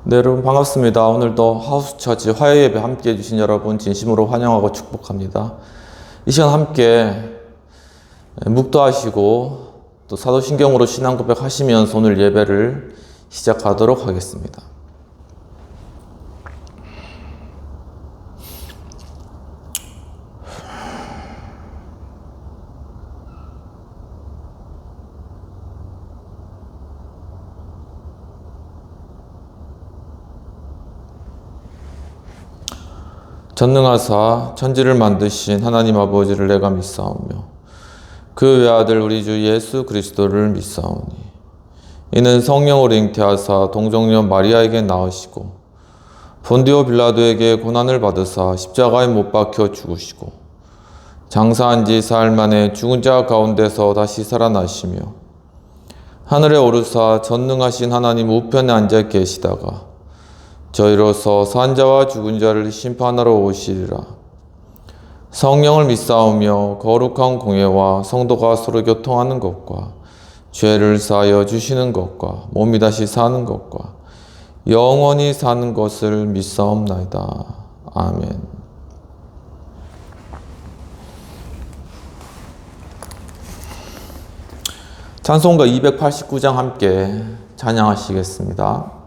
네, 여러분 반갑습니다. 오늘도 하우스처치 화요예배 함께 해주신 여러분 진심으로 환영하고 축복합니다. 이 시간 함께 묵도하시고 또 사도신경으로 신앙 고백하시면서 오늘 예배를 시작하도록 하겠습니다. 전능하사 천지를 만드신 하나님 아버지를 내가 믿사오며 그 외아들 우리 주 예수 그리스도를 믿사오니 이는 성령으로 잉태하사 동정녀 마리아에게 낳으시고 본디오 빌라도에게 고난을 받으사 십자가에 못 박혀 죽으시고 장사한 지 사흘 만에 죽은 자 가운데서 다시 살아나시며 하늘에 오르사 전능하신 하나님 우편에 앉아 계시다가 저희로서 산 자와 죽은 자를 심판하러 오시리라. 성령을 믿사오며 거룩한 공예와 성도가 서로 교통하는 것과 죄를 사하여 주시는 것과 몸이 다시 사는 것과 영원히 사는 것을 믿사옵나이다. 아멘. 찬송가 289장 함께 찬양하시겠습니다.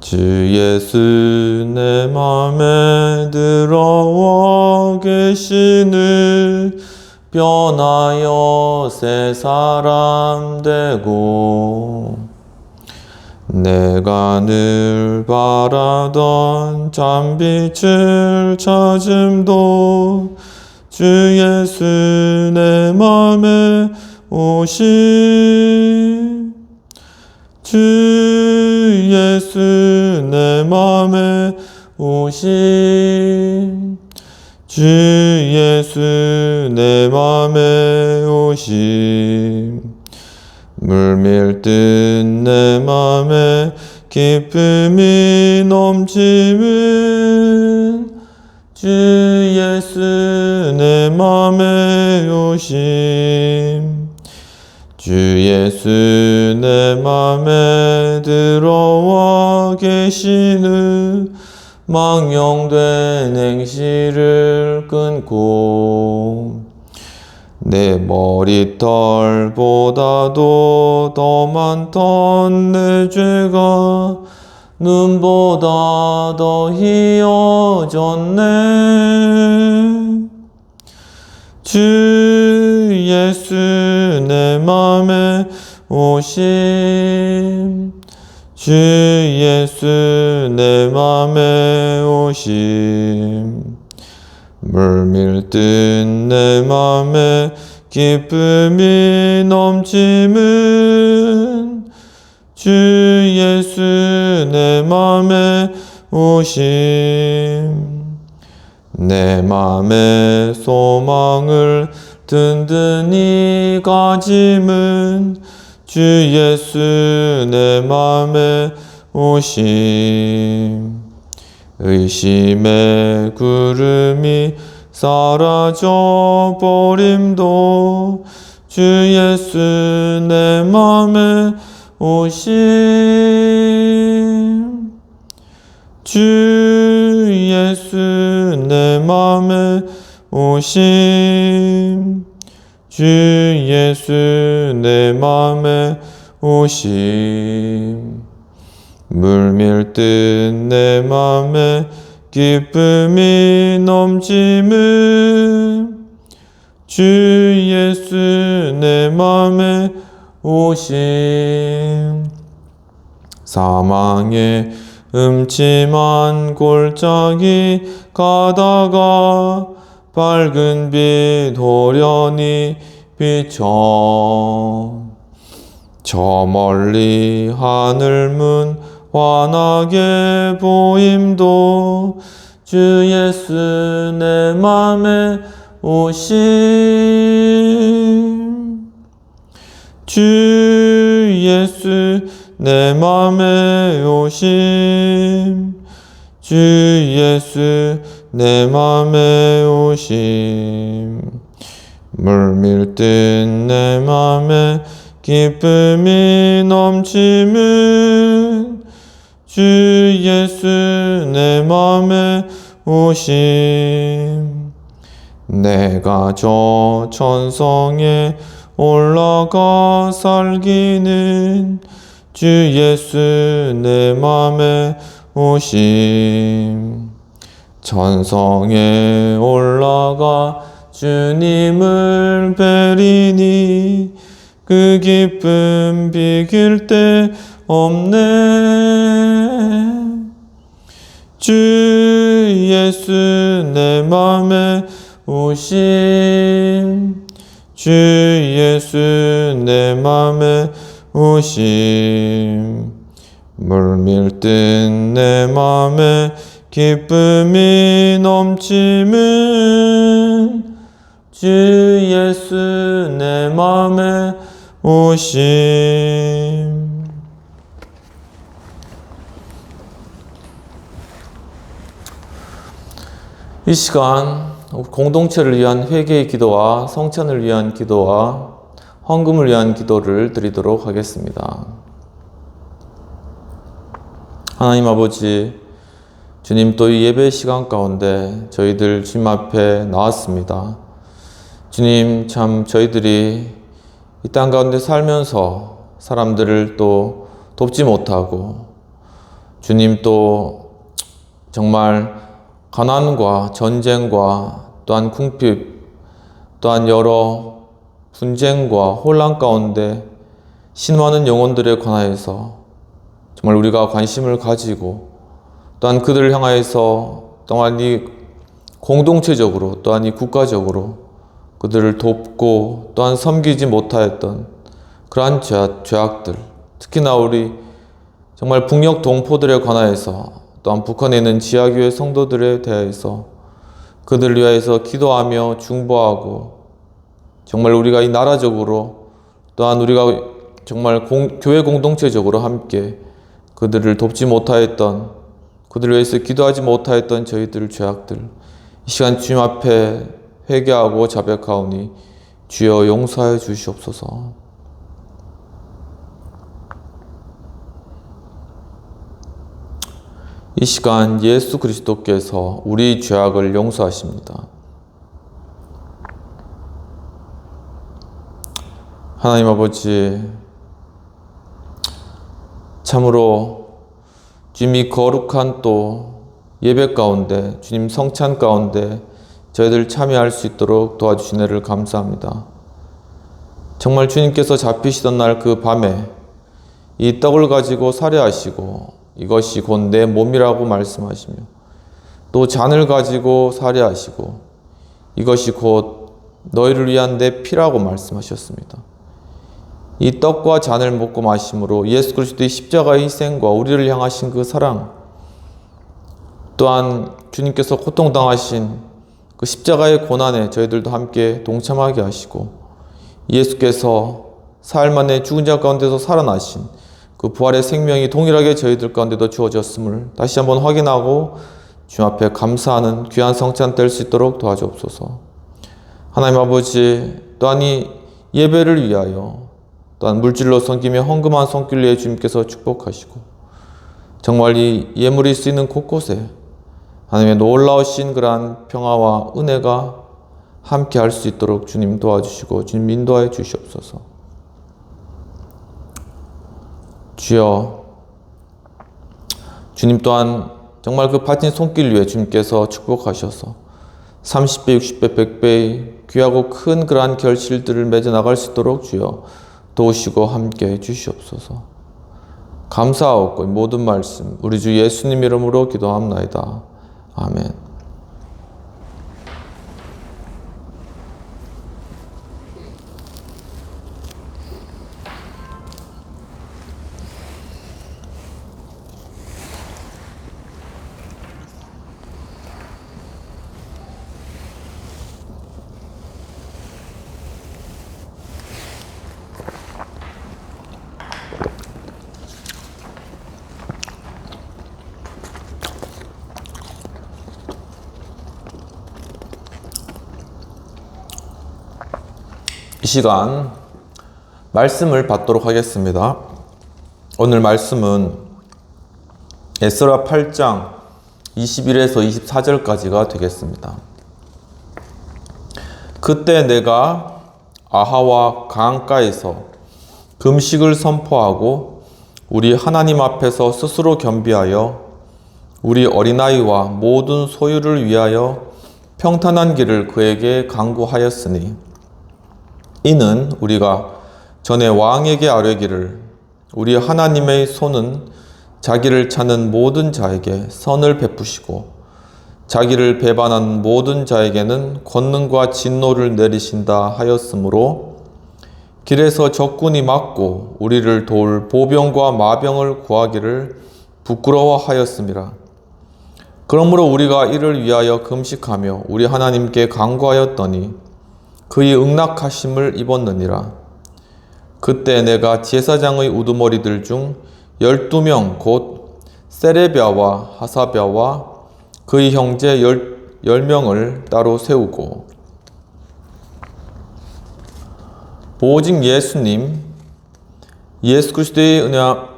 주 예수 내 맘에 들어와 계시는 변하여 새 사람 되고 내가 늘 바라던 참빛을 찾음도 주 예수 내 맘에 오신 주 예수 내 맘에 오신 주 예수 내 맘에 오신 물밀듯 내 맘에 기쁨이 넘치는 주 예수 내 맘에 오신 주 예수 내 맘에 들어와 계시는 망령된 행실을 끊고 내 머리털보다도 더 많던 내 죄가 눈보다 더 희어졌네. 주 예수 내 맘에 오심 주 예수 내 맘에 오심 물밀듯 내 맘에 기쁨이 넘치는 주 예수 내 맘에 오심 내 맘의 소망을 든든히 가짐은 주 예수 내 맘에 오심 의심의 구름이 사라져 버림도 주 예수 내 맘에 오심 주 예수 내 맘에 오심 주 예수 내 맘에 오심 물밀듯 내 맘에 기쁨이 넘치는 주 예수 내 맘에 오심 사망의 음침한 골짜기 가다가 밝은 빛 호련히 비춰 저 멀리 하늘문 환하게 보임도 주 예수 내 맘에 오심 주 예수 내 맘에 오심 주 예수 내 맘에 오심 물밀듯 내 맘에 기쁨이 넘치는 주 예수 내 맘에 오심. 내가 저 천성에 올라가 살기는 주 예수 내 맘에 오심. 천성에 올라가 주님을 뵈리니 그 기쁨 비길 데 없네. 주 예수 내 맘에 오심. 주 예수 내 맘에 오심. 물밀듯 내 맘에 기쁨이 넘치는 주 예수 내 맘에 오심. 이 시간 공동체를 위한 회개의 기도와 성찬을 위한 기도와 헌금을 위한 기도를 드리도록 하겠습니다. 하나님 아버지, 주님 또 이 예배 시간 가운데 저희들 주님 앞에 나왔습니다. 주님, 참 저희들이 이 땅 가운데 살면서 사람들을 또 돕지 못하고, 주님 또 정말 가난과 전쟁과 또한 궁핍, 또한 여러 분쟁과 혼란 가운데 신음하는 영혼들에 관하여서 정말 우리가 관심을 가지고, 또한 그들을 향하여서 또한 이 공동체적으로 또한 이 국가적으로 그들을 돕고 또한 섬기지 못하였던 그러한 죄악들, 특히나 우리 정말 북녘 동포들에 관하여서 또한 북한에 있는 지하교회 성도들에 대해서 그들을 위하여서 기도하며 중보하고, 정말 우리가 이 나라적으로 또한 우리가 정말 교회 공동체적으로 함께 그들을 돕지 못하였던, 그들을 위해서 기도하지 못하였던 저희들 죄악들, 이 시간 주님 앞에 회개하고 자백하오니 주여 용서하여 주시옵소서. 이 시간 예수 그리스도께서 우리 죄악을 용서하십니다. 하나님 아버지, 참으로 주님이 거룩한 또 예배 가운데, 주님 성찬 가운데 저희들 참여할 수 있도록 도와주신 은혜를 감사합니다. 정말 주님께서 잡히시던 날 그 밤에 이 떡을 가지고 살해하시고 이것이 곧 내 몸이라고 말씀하시며, 또 잔을 가지고 살해하시고 이것이 곧 너희를 위한 내 피라고 말씀하셨습니다. 이 떡과 잔을 먹고 마심으로 예수 그리스도의 십자가의 희생과 우리를 향하신 그 사랑, 또한 주님께서 고통당하신 그 십자가의 고난에 저희들도 함께 동참하게 하시고, 예수께서 사흘 만에 죽은 자 가운데서 살아나신 그 부활의 생명이 동일하게 저희들 가운데도 주어졌음을 다시 한번 확인하고 주님 앞에 감사하는 귀한 성찬 될 수 있도록 도와주옵소서. 하나님 아버지, 또한 이 예배를 위하여 또한 물질로 섬기며 헌금한 손길 위에 주님께서 축복하시고, 정말 이 예물이 쓰이는 곳곳에 하나님의 놀라우신 그러한 평화와 은혜가 함께 할 수 있도록 주님 도와주시고 주님 인도하여 주시옵소서. 주여, 주님 또한 정말 그 바친 손길 위에 주님께서 축복하셔서 30배, 60배, 100배의 귀하고 큰 그러한 결실들을 맺어 나갈 수 있도록 주여 도우시고 함께 해 주시옵소서. 감사하옵고 모든 말씀 우리 주 예수님 이름으로 기도합나이다. 아멘. 이 시간 말씀을 받도록 하겠습니다. 오늘 말씀은 에스라 8장 21에서 24절까지가 되겠습니다. 그때 내가 아하와 강가에서 금식을 선포하고 우리 하나님 앞에서 스스로 겸비하여 우리 어린아이와 모든 소유를 위하여 평탄한 길을 그에게 강구하였으니 이는 우리가 전에 왕에게 아뢰기를 우리 하나님의 손은 자기를 찾는 모든 자에게 선을 베푸시고 자기를 배반한 모든 자에게는 권능과 진노를 내리신다 하였으므로 길에서 적군이 막고 우리를 도울 보병과 마병을 구하기를 부끄러워하였음이라. 그러므로 우리가 이를 위하여 금식하며 우리 하나님께 간구하였더니 그의 응낙하심을 입었느니라. 그때 내가 제사장의 우두머리들 중 12명 곧 세레비아와 하사비아와 그의 형제 10명을 따로 세우고 오직 예수 그리스도의 은혜와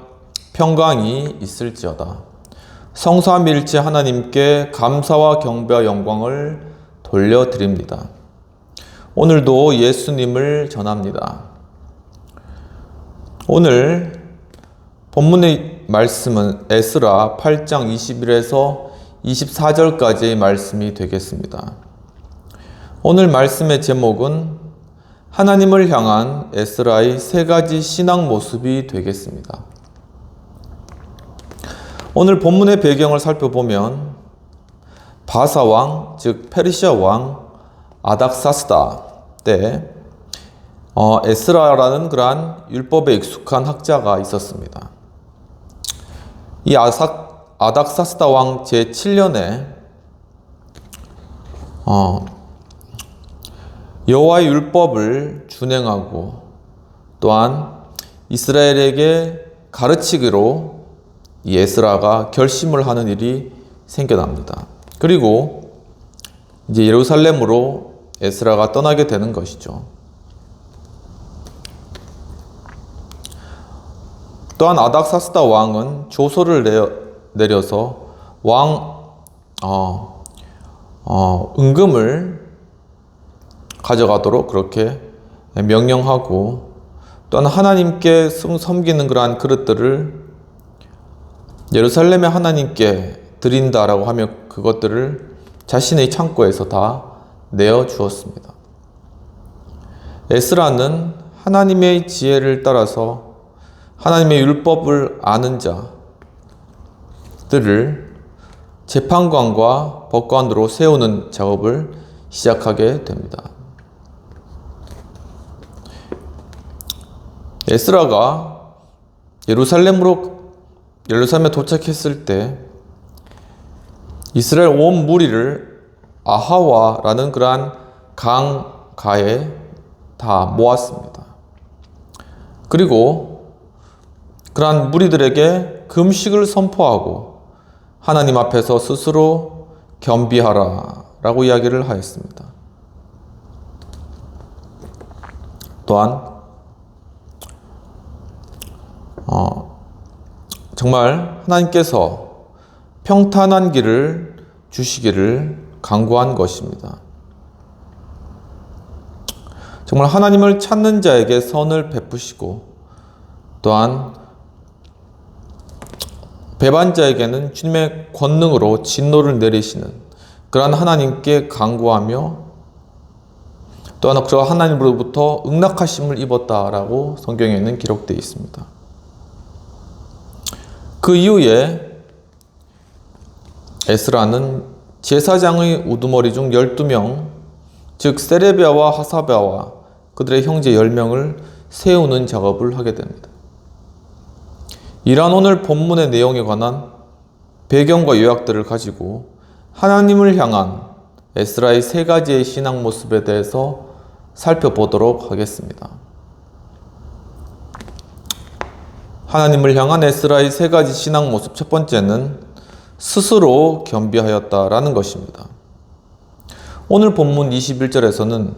평강이 있을지어다. 성삼일체 하나님께 감사와 경배와 영광을 돌려드립니다. 오늘도 예수님을 전합니다. 오늘 본문의 말씀은 에스라 8장 21에서 24절까지의 말씀이 되겠습니다. 오늘 말씀의 제목은 하나님을 향한 에스라의 세 가지 신앙 모습이 되겠습니다. 오늘 본문의 배경을 살펴보면 바사왕, 즉 페르시아 왕 아닥사스다 때 에스라라는 그러한 율법에 익숙한 학자가 있었습니다. 이 아닥사스다 왕 제7년에 여호와의 율법을 준행하고 또한 이스라엘에게 가르치기로 이 에스라가 결심을 하는 일이 생겨납니다. 그리고 이제 예루살렘으로 에스라가 떠나게 되는 것이죠. 또한 아닥사스다 왕은 조서를 내려서 은금을 가져가도록 그렇게 명령하고 또한 하나님께 섬기는 그러한 그릇들을 예루살렘의 하나님께 드린다라고 하며 그것들을 자신의 창고에서 다 내어 주었습니다. 에스라는 하나님의 지혜를 따라서 하나님의 율법을 아는 자들을 재판관과 법관으로 세우는 작업을 시작하게 됩니다. 에스라가 예루살렘에 도착했을 때 이스라엘 온 무리를 아하와라는 그러한 강가에 다 모았습니다. 그리고 그러한 무리들에게 금식을 선포하고 하나님 앞에서 스스로 겸비하라 라고 이야기를 하였습니다. 또한 정말 하나님께서 평탄한 길을 주시기를 간구한 것입니다. 정말 하나님을 찾는 자에게 선을 베푸시고 또한 배반자에게는 주님의 권능으로 진노를 내리시는 그러한 하나님께 간구하며 또한 그 하나님으로부터 응낙하심을 입었다라고 성경에는 기록되어 있습니다. 그 이후에 에스라는 제사장의 우두머리 중 12명, 즉 세레비아와 하사비아와 그들의 형제 10명을 세우는 작업을 하게 됩니다. 이러한 오늘 본문의 내용에 관한 배경과 요약들을 가지고 하나님을 향한 에스라의 세 가지의 신앙 모습에 대해서 살펴보도록 하겠습니다. 하나님을 향한 에스라의 세 가지 신앙 모습, 첫 번째는 스스로 겸비하였다라는 것입니다. 오늘 본문 21절에서는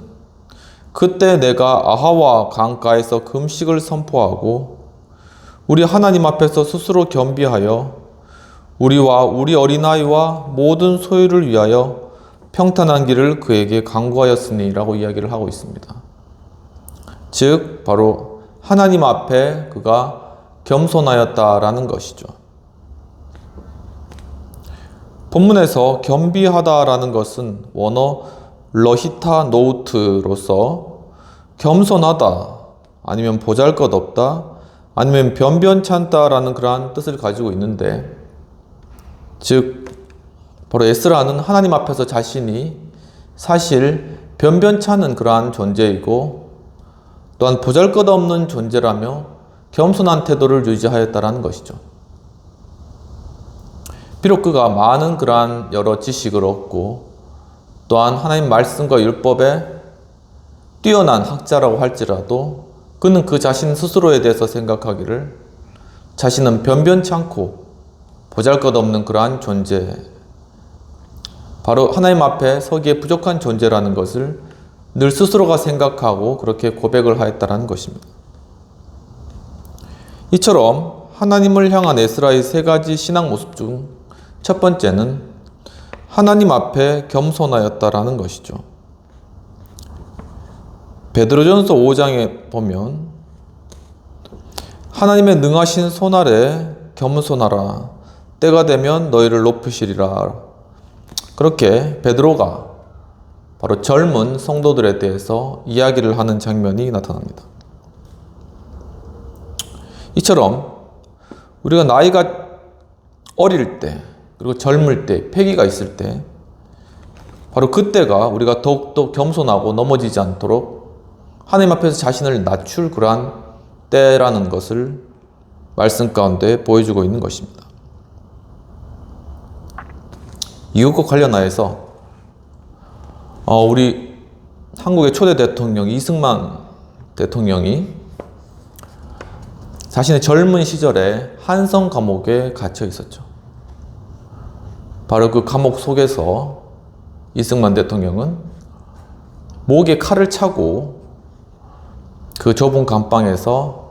그때 내가 아하와 강가에서 금식을 선포하고 우리 하나님 앞에서 스스로 겸비하여 우리와 우리 어린아이와 모든 소유를 위하여 평탄한 길을 그에게 강구하였으니 라고 이야기를 하고 있습니다. 즉 바로 하나님 앞에 그가 겸손하였다라는 것이죠. 본문에서 겸비하다라는 것은 원어 러히타 노우트로서 겸손하다, 아니면 보잘것없다, 아니면 변변찮다라는 그러한 뜻을 가지고 있는데, 즉 바로 에스라는 하나님 앞에서 자신이 사실 변변찮은 그러한 존재이고 또한 보잘것없는 존재라며 겸손한 태도를 유지하였다라는 것이죠. 비록 그가 많은 그러한 여러 지식을 얻고 또한 하나님 말씀과 율법에 뛰어난 학자라고 할지라도 그는 그 자신 스스로에 대해서 생각하기를 자신은 변변찮고 보잘것없는 그러한 존재, 바로 하나님 앞에 서기에 부족한 존재라는 것을 늘 스스로가 생각하고 그렇게 고백을 하였다는 것입니다. 이처럼 하나님을 향한 에스라의 세 가지 신앙 모습 중 첫 번째는 하나님 앞에 겸손하였다라는 것이죠. 베드로전서 5장에 보면 하나님의 능하신 손 아래 겸손하라, 때가 되면 너희를 높이시리라. 그렇게 베드로가 바로 젊은 성도들에 대해서 이야기를 하는 장면이 나타납니다. 이처럼 우리가 나이가 어릴 때, 그리고 젊을 때, 패기가 있을 때, 바로 그때가 우리가 더욱더 겸손하고 넘어지지 않도록 하나님 앞에서 자신을 낮출 그러한 때라는 것을 말씀 가운데 보여주고 있는 것입니다. 이것과 관련하여서 우리 한국의 초대 대통령 이승만 대통령이 자신의 젊은 시절에 한성 감옥에 갇혀 있었죠. 바로 그 감옥 속에서 이승만 대통령은 목에 칼을 차고 그 좁은 감방에서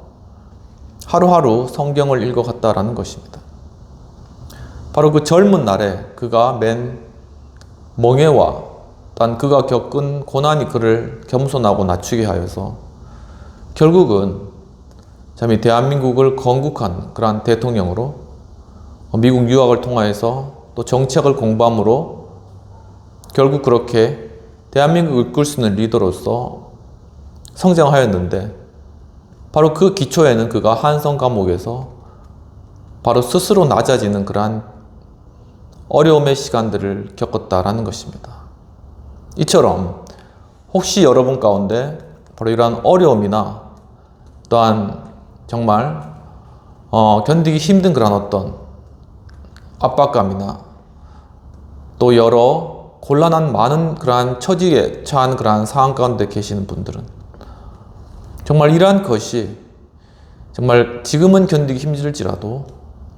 하루하루 성경을 읽어갔다라는 것입니다. 바로 그 젊은 날에 그가 맨 멍해와 또한 그가 겪은 고난이 그를 겸손하고 낮추게 하여서 결국은 대한민국을 건국한 그러한 대통령으로 미국 유학을 통하여서 또 정치학을 공부함으로 결국 그렇게 대한민국을 이끌 수 있는 리더로서 성장하였는데, 바로 그 기초에는 그가 한성 감옥에서 바로 스스로 낮아지는 그러한 어려움의 시간들을 겪었다라는 것입니다. 이처럼 혹시 여러분 가운데 바로 이러한 어려움이나 또한 정말 견디기 힘든 그런 어떤 압박감이나 또 여러 곤란한 많은 그러한 처지에 처한 그러한 상황 가운데 계시는 분들은 정말 이러한 것이 정말 지금은 견디기 힘들지라도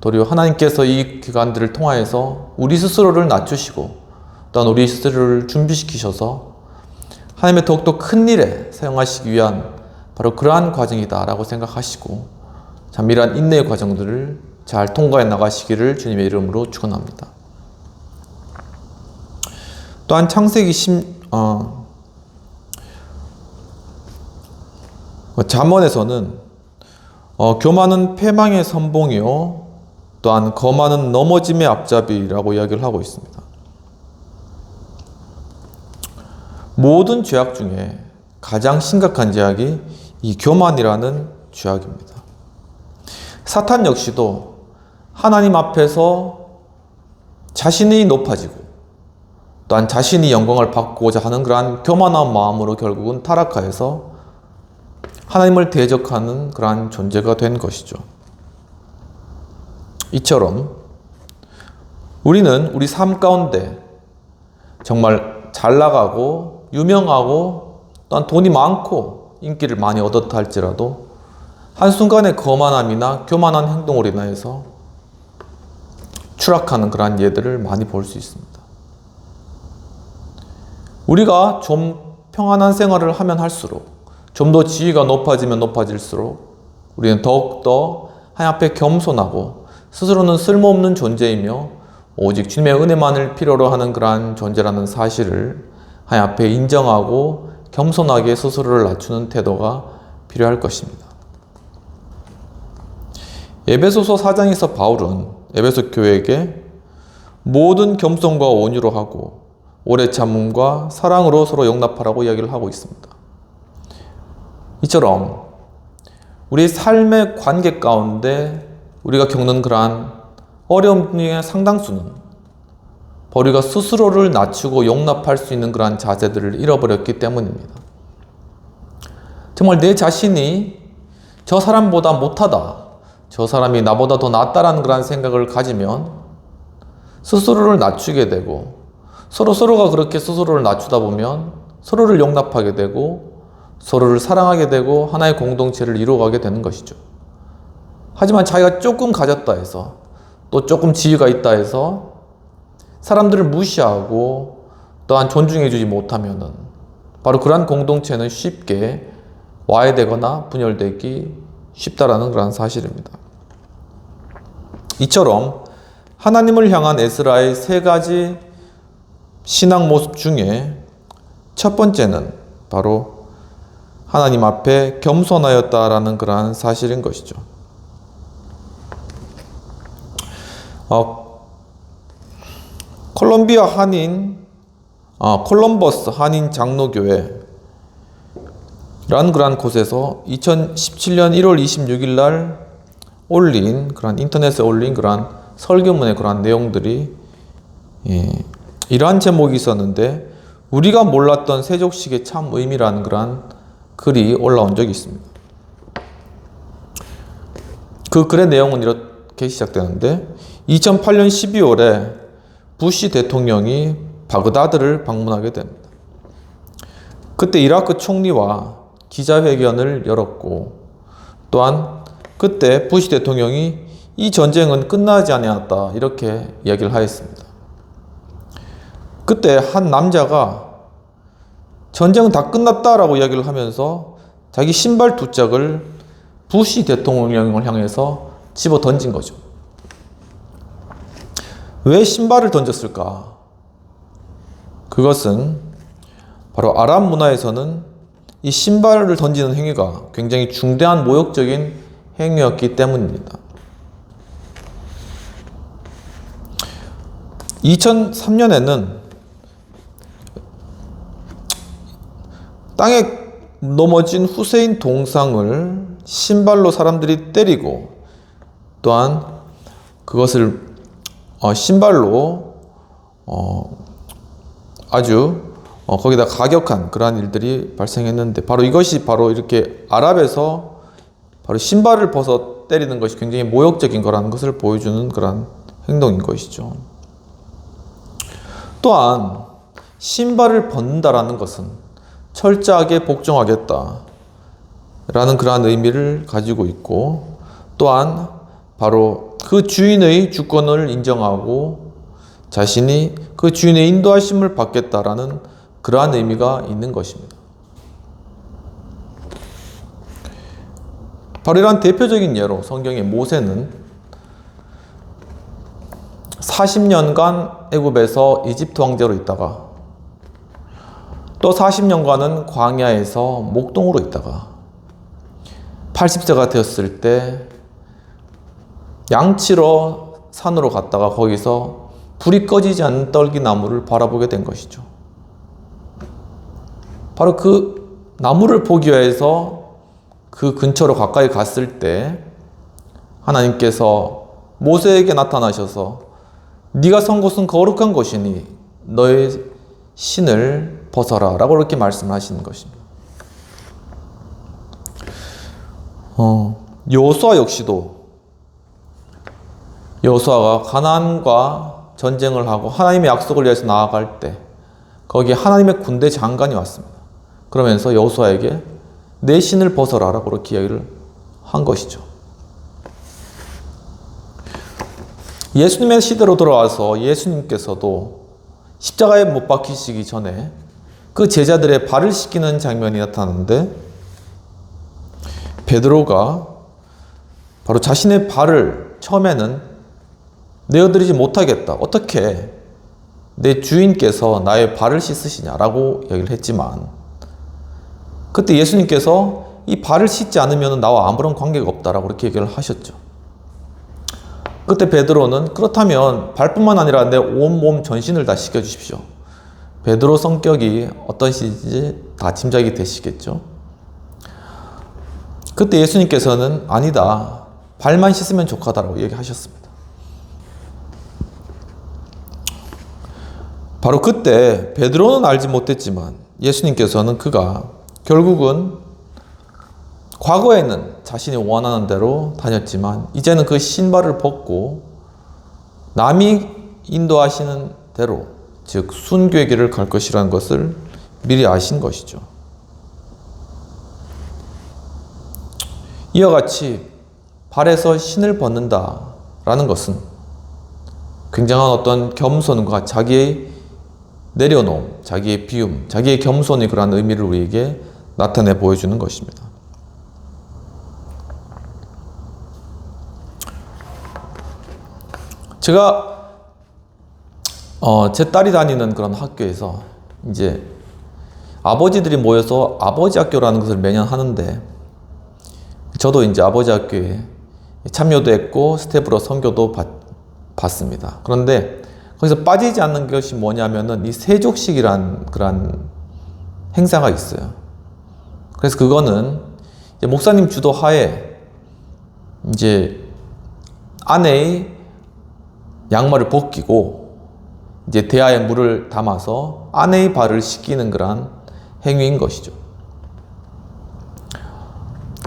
도리어 하나님께서 이 기간들을 통하여서 우리 스스로를 낮추시고 또한 우리 스스로를 준비시키셔서 하나님의 더욱더 큰 일에 사용하시기 위한 바로 그러한 과정이다라고 생각하시고 참 이러한 인내의 과정들을 잘 통과해 나가시기를 주님의 이름으로 축원합니다. 또한 창세기 잠언에서는 교만은 패망의 선봉이요 또한 거만은 넘어짐의 앞잡이라고 이야기를 하고 있습니다. 모든 죄악 중에 가장 심각한 죄악이 이 교만이라는 죄악입니다. 사탄 역시도 하나님 앞에서 자신이 높아지고 또한 자신이 영광을 받고자 하는 그러한 교만한 마음으로 결국은 타락하여서 하나님을 대적하는 그러한 존재가 된 것이죠. 이처럼 우리는 우리 삶 가운데 정말 잘 나가고 유명하고 또한 돈이 많고 인기를 많이 얻었다 할지라도 한순간의 거만함이나 교만한 행동으로 인하여서 추락하는 그러한 예들을 많이 볼 수 있습니다. 우리가 좀 평안한 생활을 하면 할수록, 좀 더 지위가 높아지면 높아질수록 우리는 더욱더 하나님 앞에 겸손하고 스스로는 쓸모없는 존재이며 오직 주님의 은혜만을 필요로 하는 그러한 존재라는 사실을 하나님 앞에 인정하고 겸손하게 스스로를 낮추는 태도가 필요할 것입니다. 에베소서 4장에서 바울은 에베소 교회에게 모든 겸손과 온유로 하고 오래 참음과 사랑으로 서로 용납하라고 이야기를 하고 있습니다. 이처럼 우리 삶의 관계 가운데 우리가 겪는 그러한 어려움 중에 상당수는 우리가 스스로를 낮추고 용납할 수 있는 그러한 자세들을 잃어버렸기 때문입니다. 정말 내 자신이 저 사람보다 못하다, 저 사람이 나보다 더 낫다라는 그런 생각을 가지면 스스로를 낮추게 되고, 서로가 그렇게 스스로를 낮추다 보면 서로를 용납하게 되고 서로를 사랑하게 되고 하나의 공동체를 이루어가게 되는 것이죠. 하지만 자기가 조금 가졌다 해서, 또 조금 지위가 있다 해서 사람들을 무시하고 또한 존중해주지 못하면은 바로 그러한 공동체는 쉽게 와해되거나 분열되기 쉽다라는 그런 사실입니다. 이처럼 하나님을 향한 에스라의 세 가지 신앙 모습 중에 첫 번째는 바로 하나님 앞에 겸손하였다라는 그러한 사실인 것이죠. 콜럼버스 한인 장로교회 라는 그러한 곳에서 2017년 1월 26일 날 인터넷에 올린 그러한 설교문의 그러한 내용들이 이러한 제목이 있었는데, 우리가 몰랐던 세족식의 참 의미라는 그러한 글이 올라온 적이 있습니다. 그 글의 내용은 이렇게 시작되는데, 2008년 12월에 부시 대통령이 바그다드를 방문하게 됩니다. 그때 이라크 총리와 기자회견을 열었고, 또한 그때 부시 대통령이 이 전쟁은 끝나지 않았다 이렇게 이야기를 하였습니다. 그때 한 남자가 전쟁은 다 끝났다라고 이야기를 하면서 자기 신발 두 짝을 부시 대통령을 향해서 집어 던진 거죠. 왜 신발을 던졌을까? 그것은 바로 아랍 문화에서는 이 신발을 던지는 행위가 굉장히 중대한 모욕적인 행위였기 때문입니다. 2003년에는 땅에 넘어진 후세인 동상을 신발로 사람들이 때리고, 또한 그것을 신발로 아주 거기다 가격한 그러한 일들이 발생했는데, 바로 이것이 바로 이렇게 아랍에서 바로 신발을 벗어 때리는 것이 굉장히 모욕적인 거라는 것을 보여주는 그런 행동인 것이죠. 또한 신발을 벗는다라는 것은 철저하게 복종하겠다 라는 그러한 의미를 가지고 있고, 또한 바로 그 주인의 주권을 인정하고 자신이 그 주인의 인도하심을 받겠다라는 그러한 의미가 있는 것입니다. 바로 이러한 대표적인 예로 성경의 모세는 40년간 애굽에서 이집트 황제로 있다가 또 40년간은 광야에서 목동으로 있다가 80세가 되었을 때 양치러 산으로 갔다가 거기서 불이 꺼지지 않는 떨기나무를 바라보게 된 것이죠. 바로 그 나무를 보기 위해서 그 근처로 가까이 갔을 때 하나님께서 모세에게 나타나셔서 네가 선 곳은 거룩한 곳이니 너의 신을 벗어라 라고 이렇게 말씀하시는 것입니다. 여호수아 역시도 여호수아가 가나안과 전쟁을 하고 하나님의 약속을 위해서 나아갈 때 거기에 하나님의 군대 장관이 왔습니다. 그러면서 여호수아에게 내 신을 벗어라 라고 그렇게 이야기를 한 것이죠. 예수님의 시대로 돌아와서 예수님께서도 십자가에 못 박히시기 전에 그 제자들의 발을 씻기는 장면이 나타나는데, 베드로가 바로 자신의 발을 처음에는 내어드리지 못하겠다, 어떻게 내 주인께서 나의 발을 씻으시냐라고 얘기를 했지만, 그때 예수님께서 이 발을 씻지 않으면 나와 아무런 관계가 없다라고 그렇게 얘기를 하셨죠. 그때 베드로는 그렇다면 발뿐만 아니라 내 온몸 전신을 다 씻겨주십시오. 베드로 성격이 어떠신지 다 짐작이 되시겠죠. 그때 예수님께서는 아니다, 발만 씻으면 족하다라고 얘기하셨습니다. 바로 그때 베드로는 알지 못했지만 예수님께서는 그가 결국은 과거에는 자신이 원하는 대로 다녔지만 이제는 그 신발을 벗고 남이 인도하시는 대로, 즉 순교의 길을 갈 것이라는 것을 미리 아신 것이죠. 이와 같이 발에서 신을 벗는다라는 것은 굉장한 어떤 겸손과 자기의 내려놓음, 자기의 비움, 자기의 겸손의 그러한 의미를 우리에게 나타내 보여주는 것입니다. 제가 제 딸이 다니는 그런 학교에서 이제 아버지들이 모여서 아버지 학교라는 것을 매년 하는데, 저도 이제 아버지 학교에 참여도 했고 스텝으로 선교도 받습니다. 그런데 거기서 빠지지 않는 것이 뭐냐면은 이 세족식이란 그런 행사가 있어요. 그래서 그거는 이제 목사님 주도하에 이제 아내의 양말을 벗기고 이제 대야에 물을 담아서 아내의 발을 씻기는 그런 행위인 것이죠.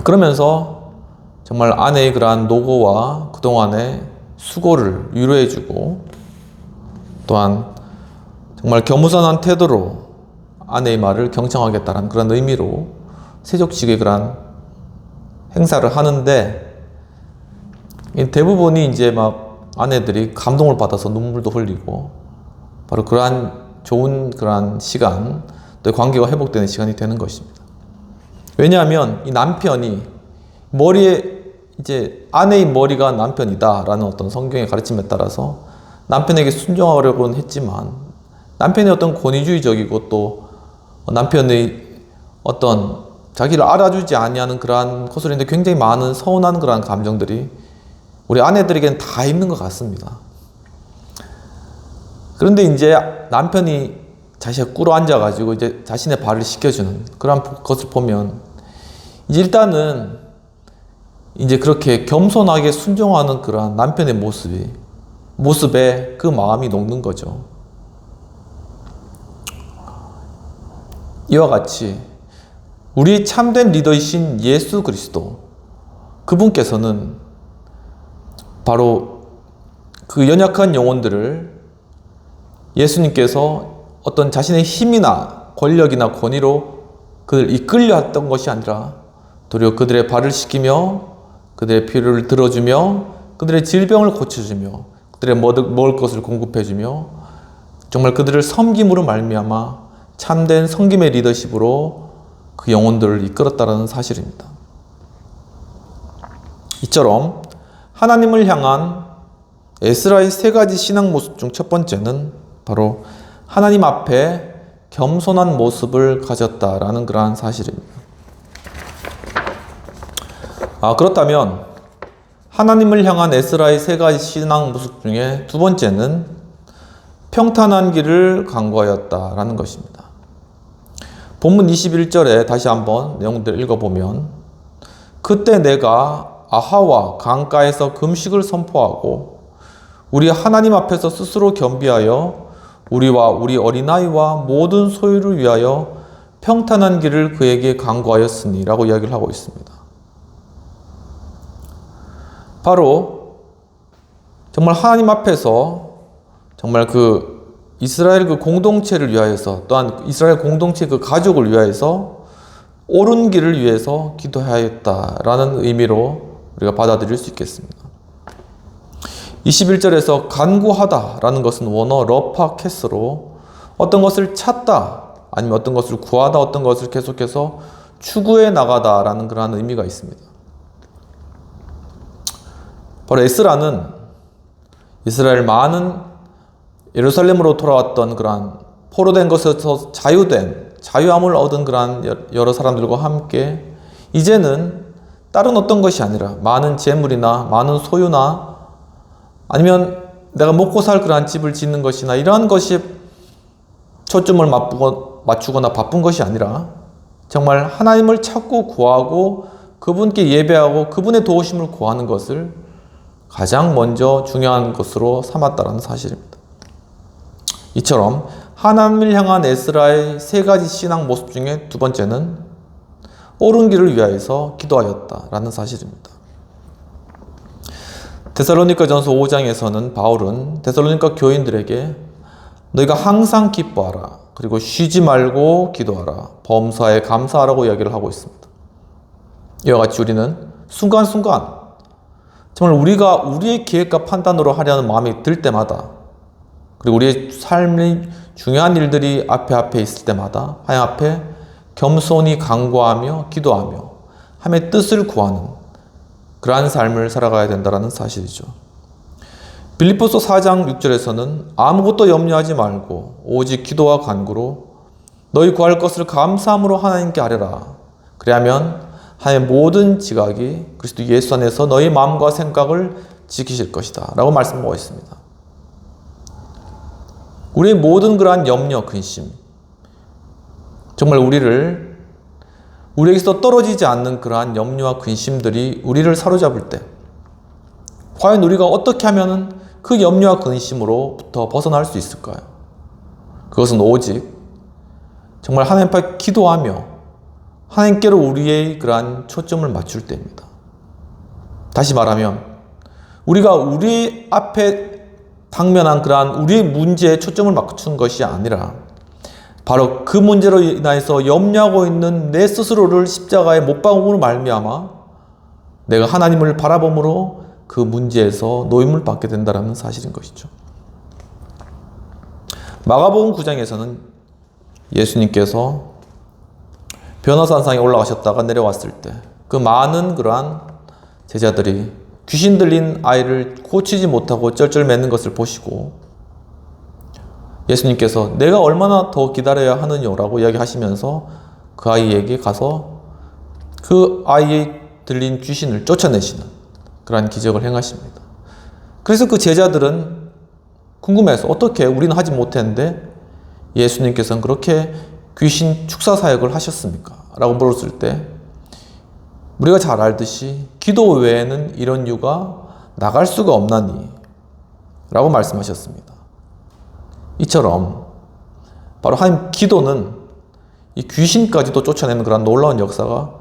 그러면서 정말 아내의 그러한 노고와 그동안의 수고를 위로해주고, 또한 정말 겸손한 태도로 아내의 말을 경청하겠다는 그런 의미로 세족식의 그런 행사를 하는데, 대부분이 이제 막 아내들이 감동을 받아서 눈물도 흘리고, 바로 그러한 좋은 그러한 시간, 또 관계가 회복되는 시간이 되는 것입니다. 왜냐하면 이 남편이 머리에 이제 아내의 머리가 남편이다라는 어떤 성경의 가르침에 따라서 남편에게 순종하려고는 했지만, 남편의 어떤 권위주의적이고 또 남편의 어떤 자기를 알아주지 아니하는 그러한 것으로 굉장히 많은 서운한 그러한 감정들이 우리 아내들에게는 다 있는 것 같습니다. 그런데 이제 남편이 자신이 꿇어 앉아가지고 이제 자신의 발을 씻겨주는 그런 것을 보면, 이제 일단은 이제 그렇게 겸손하게 순종하는 그러한 남편의 모습에 그 마음이 녹는 거죠. 이와 같이 우리 참된 리더이신 예수 그리스도, 그분께서는 바로 그 연약한 영혼들을 예수님께서 어떤 자신의 힘이나 권력이나 권위로 그들을 이끌려 했던 것이 아니라 도리어 그들의 발을 씻기며 그들의 필요를 들어주며 그들의 질병을 고쳐주며 그들의 먹을 것을 공급해주며 정말 그들을 섬김으로 말미암아 참된 섬김의 리더십으로 그 영혼들을 이끌었다는 사실입니다. 이처럼 하나님을 향한 에스라의 세 가지 신앙 모습 중 첫 번째는 바로 하나님 앞에 겸손한 모습을 가졌다라는 그러한 사실입니다. 그렇다면 하나님을 향한 에스라의 세 가지 신앙 모습 중에 두 번째는 평탄한 길을 강구하였다라는 것입니다. 본문 21절에 다시 한번 내용들을 읽어보면, 그때 내가 아하와 강가에서 금식을 선포하고 우리 하나님 앞에서 스스로 겸비하여 우리와 우리 어린아이와 모든 소유를 위하여 평탄한 길을 그에게 강구하였으니 라고 이야기를 하고 있습니다. 바로 정말 하나님 앞에서 정말 그 이스라엘 그 공동체를 위하여서, 또한 이스라엘 공동체 그 가족을 위하여서 옳은 길을 위해서 기도하였다라는 의미로 우리가 받아들일 수 있겠습니다. 21절에서 간구하다라는 것은 원어 러파케스로 어떤 것을 찾다, 아니면 어떤 것을 구하다, 어떤 것을 계속해서 추구해 나가다라는 그러한 의미가 있습니다. 바로 에스라는 이스라엘 많은 예루살렘으로 돌아왔던 그러한 포로된 것에서 자유함을 얻은 그러한 여러 사람들과 함께 이제는 다른 어떤 것이 아니라 많은 재물이나 많은 소유나 아니면 내가 먹고 살 그러한 집을 짓는 것이나 이러한 것이 초점을 맞추거나 바쁜 것이 아니라 정말 하나님을 찾고 구하고 그분께 예배하고 그분의 도우심을 구하는 것을 가장 먼저 중요한 것으로 삼았다는 사실입니다. 이처럼 하나님을 향한 에스라의 세 가지 신앙 모습 중에 두 번째는 옳은 길을 위하여서 기도하였다라는 사실입니다. 데살로니가전서 5장에서는 바울은 데살로니가 교인들에게 너희가 항상 기뻐하라, 그리고 쉬지 말고 기도하라, 범사에 감사하라고 이야기를 하고 있습니다. 이와 같이 우리는 순간순간 정말 우리가 우리의 계획과 판단으로 하려는 마음이 들 때마다, 그리고 우리의 삶이 중요한 일들이 앞에 있을 때마다 하나님 앞에 겸손히 간구하며 기도하며 하나님의 뜻을 구하는 그러한 삶을 살아가야 된다는 사실이죠. 빌립보서 4장 6절에서는 아무것도 염려하지 말고 오직 기도와 간구로 너희 구할 것을 감사함으로 하나님께 아뢰라. 그리하면 하나님의 모든 지각이 그리스도 예수 안에서 너희 마음과 생각을 지키실 것이다 라고 말씀하고 있습니다. 우리의 모든 그러한 염려, 근심, 정말 우리에게서 떨어지지 않는 그러한 염려와 근심들이 우리를 사로잡을 때 과연 우리가 어떻게 하면 그 염려와 근심으로부터 벗어날 수 있을까요? 그것은 오직 정말 하나님 앞에 기도하며 하나님께로 우리의 그러한 초점을 맞출 때입니다. 다시 말하면 우리가 우리 앞에 당면한 그러한 우리의 문제에 초점을 맞춘 것이 아니라 바로 그 문제로 인하여서 염려하고 있는 내 스스로를 십자가에 못 박음으로 말미암아 내가 하나님을 바라봄으로 그 문제에서 노임을 받게 된다는 사실인 것이죠. 마가복음 9장에서는 예수님께서 변호산상에 올라가셨다가 내려왔을 때 그 많은 그러한 제자들이 귀신 들린 아이를 고치지 못하고 쩔쩔매는 것을 보시고 예수님께서 내가 얼마나 더 기다려야 하느냐라고 이야기하시면서 그 아이에게 가서 그 아이의 들린 귀신을 쫓아내시는 그러한 기적을 행하십니다. 그래서 그 제자들은 궁금해서 어떻게 우리는 하지 못했는데 예수님께서는 그렇게 귀신 축사 사역을 하셨습니까? 라고 물었을 때 우리가 잘 알듯이 기도 외에는 이런 유가 나갈 수가 없나니 라고 말씀하셨습니다. 이처럼 바로 하나님 기도는 이 귀신까지도 쫓아내는 그런 놀라운 역사가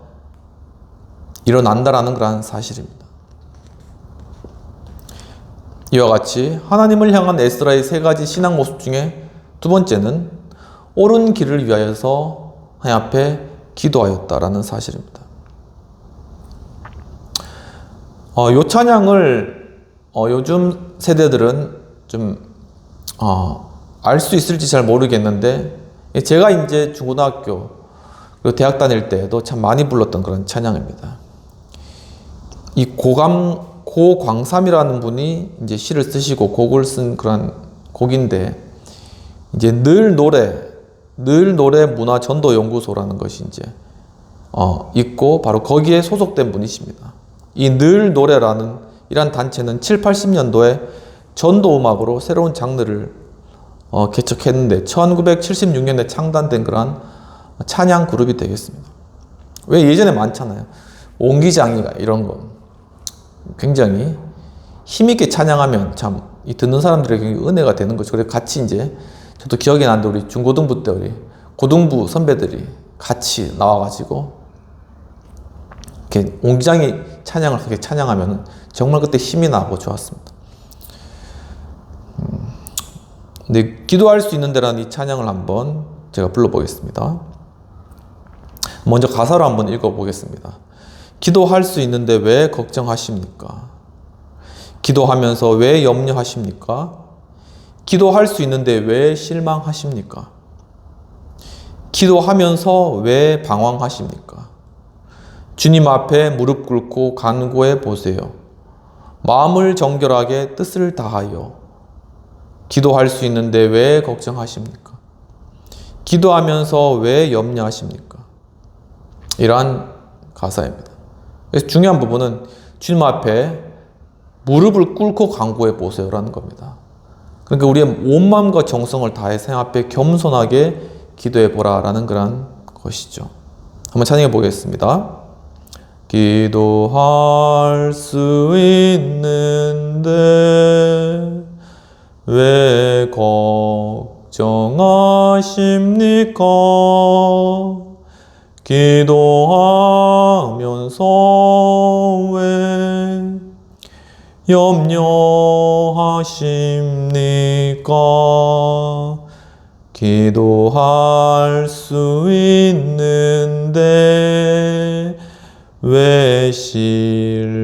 일어난다라는 그런 사실입니다. 이와 같이 하나님을 향한 에스라의 세 가지 신앙 모습 중에 두 번째는 옳은 길을 위하여서 하나님 앞에 기도하였다라는 사실입니다. 요 찬양을 요즘 세대들은 좀 알 수 있을지 잘 모르겠는데 제가 이제 중고등학교 그리고 대학 다닐 때도 참 많이 불렀던 그런 찬양입니다. 이 고광삼이라는 분이 이제 시를 쓰시고 곡을 쓴 그런 곡인데 이제 늘 노래 문화 전도 연구소라는 것이 이제 있고 바로 거기에 소속된 분이십니다. 이 늘 노래라는 이란 단체는 7, 80년도에 전도 음악으로 새로운 장르를 개척했는데 1976년에 창단된 그런 찬양 그룹이 되겠습니다. 왜 예전에 많잖아요. 옹기장이가 이런 거 굉장히 힘있게 찬양하면 참 이 듣는 사람들에게 은혜가 되는 거죠. 그래서 같이 이제 저도 기억이 나는데 우리 중고등부 때 우리 고등부 선배들이 같이 나와가지고 이렇게 옹기장이 찬양을 그렇게 찬양하면 정말 그때 힘이 나고 좋았습니다. 근데 기도할 수 있는 데라는 이 찬양을 한번 제가 불러보겠습니다. 먼저 가사로 한번 읽어보겠습니다. 기도할 수 있는데 왜 걱정하십니까? 기도하면서 왜 염려하십니까? 기도할 수 있는데 왜 실망하십니까? 기도하면서 왜 방황하십니까? 주님 앞에 무릎 꿇고 간구해 보세요. 마음을 정결하게 뜻을 다하여 기도할 수 있는데 왜 걱정하십니까? 기도하면서 왜 염려하십니까? 이러한 가사입니다. 그래서 중요한 부분은 주님 앞에 무릎을 꿇고 간구해 보세요라는 겁니다. 그러니까 우리의 온 마음과 정성을 다해 생 앞에 겸손하게 기도해 보라라는 그런 것이죠. 한번 찬양해 보겠습니다. 기도할 수 있는데 왜 걱정하십니까? 기도하면서 왜 염려하십니까? 기도할 수 있는데 왜 실망하십니까?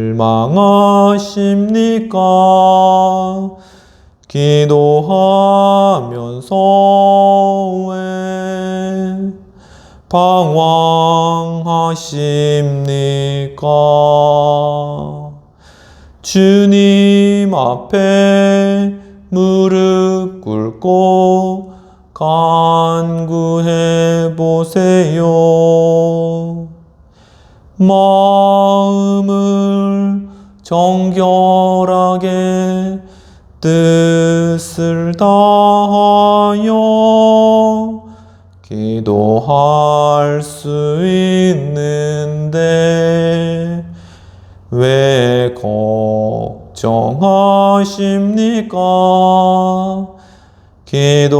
기도하면서 왜 방황하십니까? 주님 앞에 무릎 꿇고 간구해 보세요. 마음을 정결하게 뜻을 다하여 기도할 수 있는데 왜 걱정하십니까? 기도하면서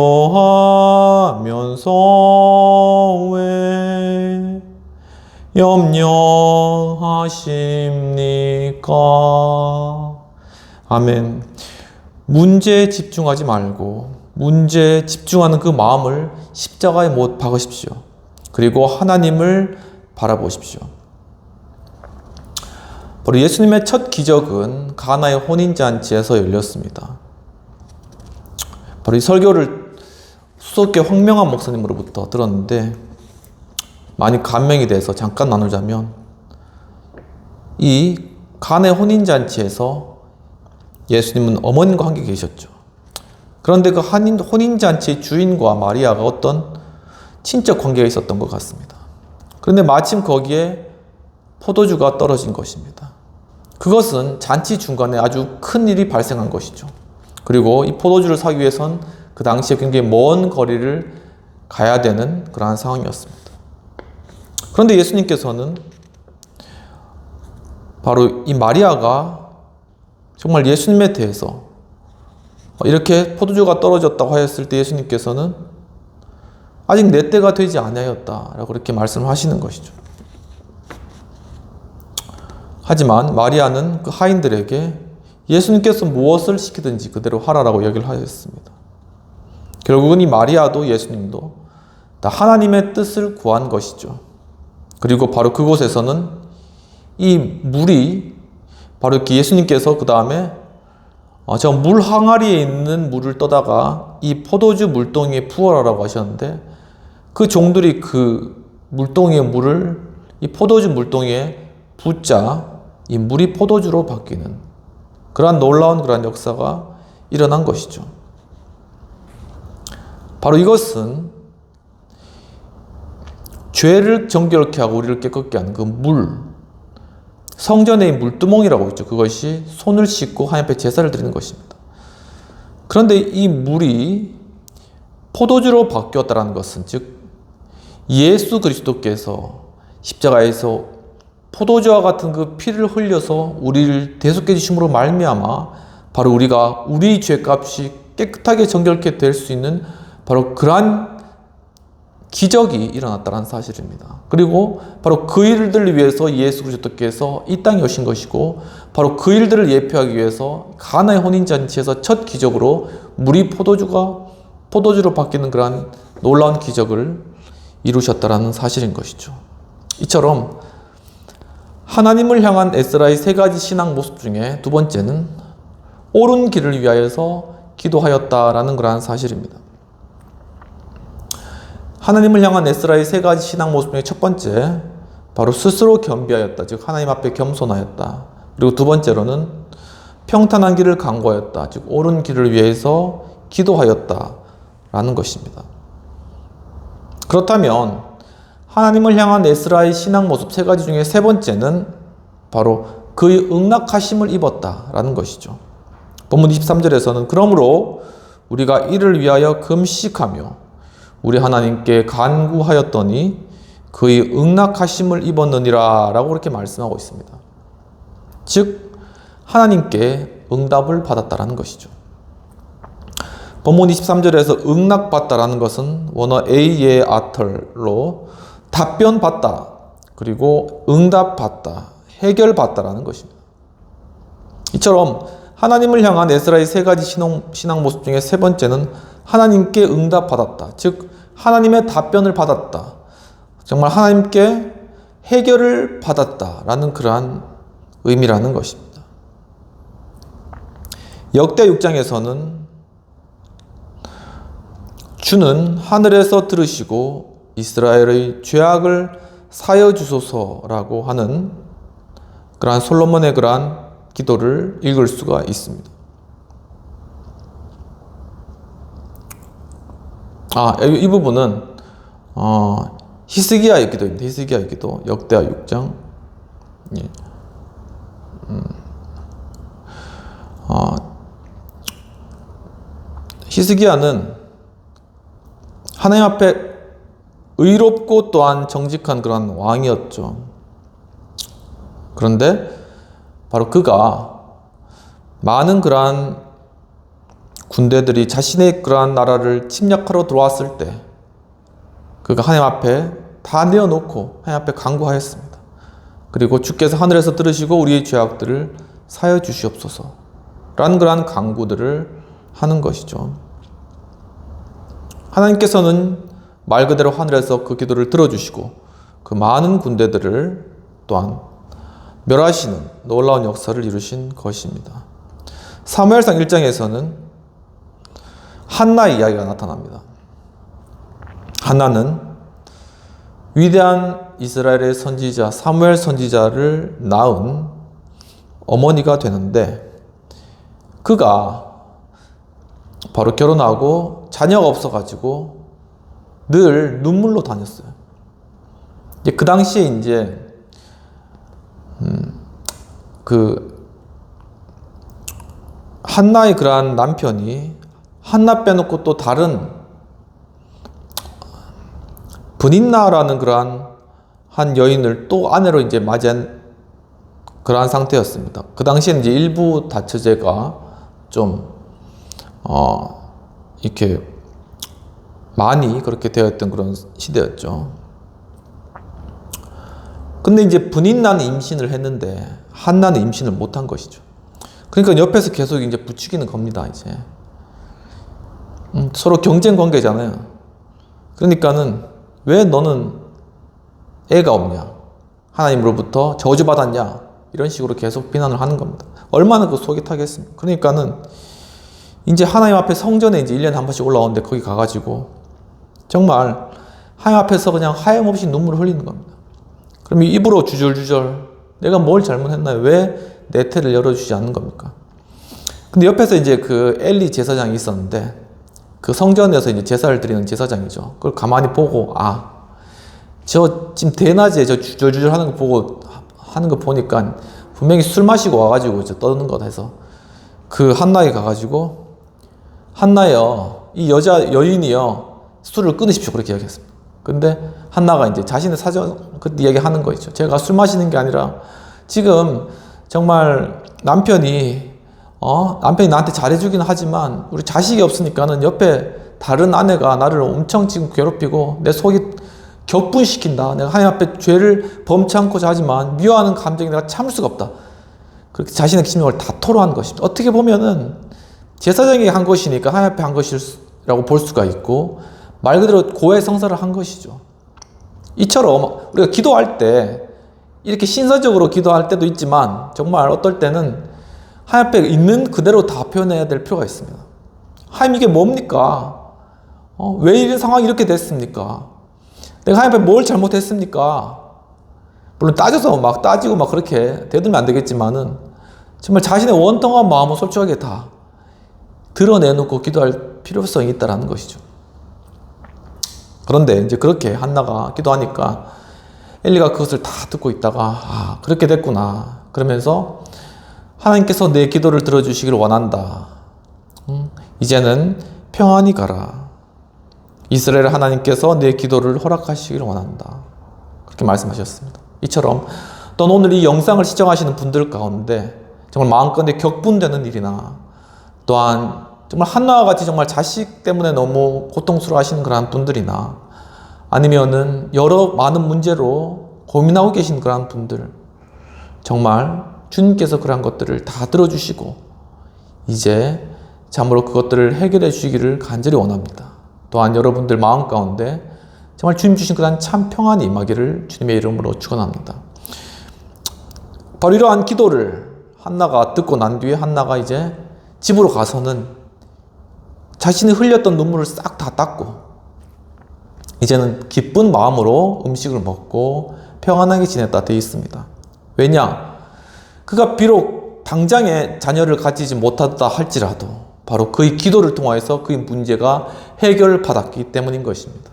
왜 염려하십니까? 아멘. 문제에 집중하지 말고 문제에 집중하는 그 마음을 십자가에 못 박으십시오. 그리고 하나님을 바라보십시오. 바로 예수님의 첫 기적은 가나의 혼인잔치에서 열렸습니다. 바로 이 설교를 수석계 황명한 목사님으로부터 들었는데 많이 감명이 돼서 잠깐 나누자면, 이 가나의 혼인잔치에서 예수님은 어머님과 함께 계셨죠. 그런데 그 혼인잔치의 주인과 마리아가 어떤 친척 관계가 있었던 것 같습니다. 그런데 마침 거기에 포도주가 떨어진 것입니다. 그것은 잔치 중간에 아주 큰 일이 발생한 것이죠. 그리고 이 포도주를 사기 위해선 그 당시에 굉장히 먼 거리를 가야 되는 그러한 상황이었습니다. 그런데 예수님께서는 바로 이 마리아가 정말 예수님에 대해서 이렇게 포도주가 떨어졌다고 하였을 때 예수님께서는 아직 내 때가 되지 아니하였다라고 그렇게 말씀을 하시는 것이죠. 하지만 마리아는 그 하인들에게 예수님께서 무엇을 시키든지 그대로 하라라고 얘기를 하였습니다. 결국은 이 마리아도 예수님도 다 하나님의 뜻을 구한 것이죠. 그리고 바로 그곳에서는 이 물이 바로 이렇게 예수님께서 그 다음에 저 물 항아리에 있는 물을 떠다가 이 포도주 물동이에 부어라라고 하셨는데, 그 종들이 그 물동이의 물을 이 포도주 물동이에 붓자 이 물이 포도주로 바뀌는 그러한 놀라운 그러한 역사가 일어난 것이죠. 바로 이것은 죄를 정결케 하고 우리를 깨끗게 하는 그 물, 성전의 물두멍이라고 있죠. 그것이 손을 씻고 하나님 앞에 제사를 드리는 것입니다. 그런데 이 물이 포도주로 바뀌었다는 것은, 즉 예수 그리스도께서 십자가에서 포도주와 같은 그 피를 흘려서 우리를 대속해 주심으로 말미암아 바로 우리가 우리 죄값이 깨끗하게 정결케 될 수 있는 바로 그러한 기적이 일어났다는 사실입니다. 그리고 바로 그 일들을 위해서 예수 그리스도께서 이 땅에 오신 것이고, 바로 그 일들을 예표하기 위해서 가나의 혼인잔치에서 첫 기적으로 물이 포도주로 바뀌는 그러한 놀라운 기적을 이루셨다는 사실인 것이죠. 이처럼 하나님을 향한 에스라의 세 가지 신앙 모습 중에 두 번째는 옳은 길을 위하여서 기도하였다라는 그러한 사실입니다. 하나님을 향한 에스라의 세 가지 신앙 모습 중에 첫 번째, 바로 스스로 겸비하였다. 즉 하나님 앞에 겸손하였다. 그리고 두 번째로는 평탄한 길을 강구하였다. 즉 옳은 길을 위해서 기도하였다. 라는 것입니다. 그렇다면 하나님을 향한 에스라의 신앙 모습 세 가지 중에 세 번째는 바로 그의 응낙하심을 입었다라는 것이죠. 본문 23절에서는 그러므로 우리가 이를 위하여 금식하며 우리 하나님께 간구하였더니 그의 응낙하심을 입었느니라 라고 그렇게 말씀하고 있습니다. 즉 하나님께 응답을 받았다라는 것이죠. 본문 23절에서 응낙받다라는 것은 원어 A의 아털로 답변받다, 그리고 응답받다, 해결받다라는 것입니다. 이처럼 하나님을 향한 에스라의 세 가지 신앙 모습 중에 세 번째는 하나님께 응답받았다. 즉 하나님의 답변을 받았다. 정말 하나님께 해결을 받았다라는 그러한 의미라는 것입니다. 역대 6장에서는 주는 하늘에서 들으시고 이스라엘의 죄악을 사여 주소서라고 하는 그러한 솔로몬의 그러한 기도를 읽을 수가 있습니다. 이 부분은 히스기야의 기도입니다. 히스기야의 기도, 역대하 6장. 예. 히스기야는 하나님 앞에 의롭고 또한 정직한 그런 왕이었죠. 그런데 바로 그가 많은 그러한 군대들이 자신의 그러한 나라를 침략하러 들어왔을 때 그가 하나님 앞에 다 내어놓고 하나님 앞에 간구하였습니다. 그리고 주께서 하늘에서 들으시고 우리의 죄악들을 사여 주시옵소서 라는 그러한 간구들을 하는 것이죠. 하나님께서는 말 그대로 하늘에서 그 기도를 들어주시고 그 많은 군대들을 또한 멸하시는 놀라운 역사를 이루신 것입니다. 사무엘상 1장에서는 한나의 이야기가 나타납니다. 한나는 위대한 이스라엘의 선지자 사무엘 선지자를 낳은 어머니가 되는데 그가 바로 결혼하고 자녀가 없어가지고 늘 눈물로 다녔어요. 그 당시에 이제 한나의 그러한 남편이 한나 빼놓고 또 다른 브닌나라는 그러한 한 여인을 또 아내로 이제 맞이한 그러한 상태였습니다. 그 당시에는 이제 일부 다처제가 좀 이렇게 많이 그렇게 되었던 그런 시대였죠. 근데 이제 브닌나는 임신을 했는데 한나는 임신을 못한 것이죠. 그러니까 옆에서 계속 이제 부추기는 겁니다. 이제 서로 경쟁 관계잖아요. 그러니까는 왜 너는 애가 없냐? 하나님으로부터 저주받았냐? 이런 식으로 계속 비난을 하는 겁니다. 얼마나 그 속이 타겠습니까? 그러니까는 이제 하나님 앞에 성전에 이제 1년에 한 번씩 올라오는데 거기 가가지고 정말 하나님 앞에서 그냥 하염없이 눈물을 흘리는 겁니다. 그럼 입으로 주절주절 내가 뭘 잘못했나요? 왜 내 태를 열어주지 않는 겁니까? 근데 옆에서 이제 그 엘리 제사장이 있었는데 그 성전에서 이제 제사를 드리는 제사장이죠. 그걸 가만히 보고 저 지금 대낮에 저 주절주절 하는 거 보니까 분명히 술 마시고 와가지고 저 떠드는 거다 해서 그 한나에 가가지고 한나여 이 여인이여 술을 끊으십시오 그렇게 이야기했습니다. 근데 한나가 이제 자신의 사정 그때 이야기하는 거 있죠. 제가 술 마시는 게 아니라 지금 정말 남편이 나한테 잘해주긴 하지만 우리 자식이 없으니까는 옆에 다른 아내가 나를 엄청 지금 괴롭히고 내 속이 격분시킨다. 내가 하나님 앞에 죄를 범치 않고자 하지만 미워하는 감정이 내가 참을 수가 없다. 그렇게 자신의 심령을 다 토로한 것입니다. 어떻게 보면은 제사장이 한 것이니까 하나님 앞에 한 것이라고 볼 수가 있고 말 그대로 고해성사를 한 것이죠. 이처럼 우리가 기도할 때 이렇게 신사적으로 기도할 때도 있지만 정말 어떨 때는 하나님 앞에 있는 그대로 다 표현해야 될 필요가 있습니다. 하나님 이게 뭡니까? 왜 이런 상황이 이렇게 됐습니까? 내가 하나님 앞에 뭘 잘못했습니까? 물론 따져서 막 따지고 막 그렇게 대들면 안 되겠지만은 정말 자신의 원통한 마음을 솔직하게 다 드러내놓고 기도할 필요성이 있다는 것이죠. 그런데 이제 그렇게 한나가 기도하니까 엘리가 그것을 다 듣고 있다가 그렇게 됐구나 그러면서 하나님께서 내 기도를 들어주시기를 원한다. 이제는 평안히 가라. 이스라엘 하나님께서 내 기도를 허락하시기를 원한다. 그렇게 말씀하셨습니다. 이처럼 또는 오늘 이 영상을 시청하시는 분들 가운데 정말 마음가운데 격분되는 일이나 또한 정말 한나와 같이 정말 자식 때문에 너무 고통스러워하시는 그런 분들이나 아니면은 여러 많은 문제로 고민하고 계신 그런 분들 정말 주님께서 그러한 것들을 다 들어주시고 이제 참으로 그것들을 해결해 주시기를 간절히 원합니다. 또한 여러분들 마음 가운데 정말 주님 주신 그런 참 평안이 임하기를 주님의 이름으로 축원합니다. 바로 이러한 기도를 한나가 듣고 난 뒤에 한나가 이제 집으로 가서는 자신이 흘렸던 눈물을 싹 다 닦고 이제는 기쁜 마음으로 음식을 먹고 평안하게 지냈다 되어 있습니다. 왜냐? 그가 비록 당장에 자녀를 가지지 못하다 할지라도 바로 그의 기도를 통하여서 그의 문제가 해결받았기 때문인 것입니다.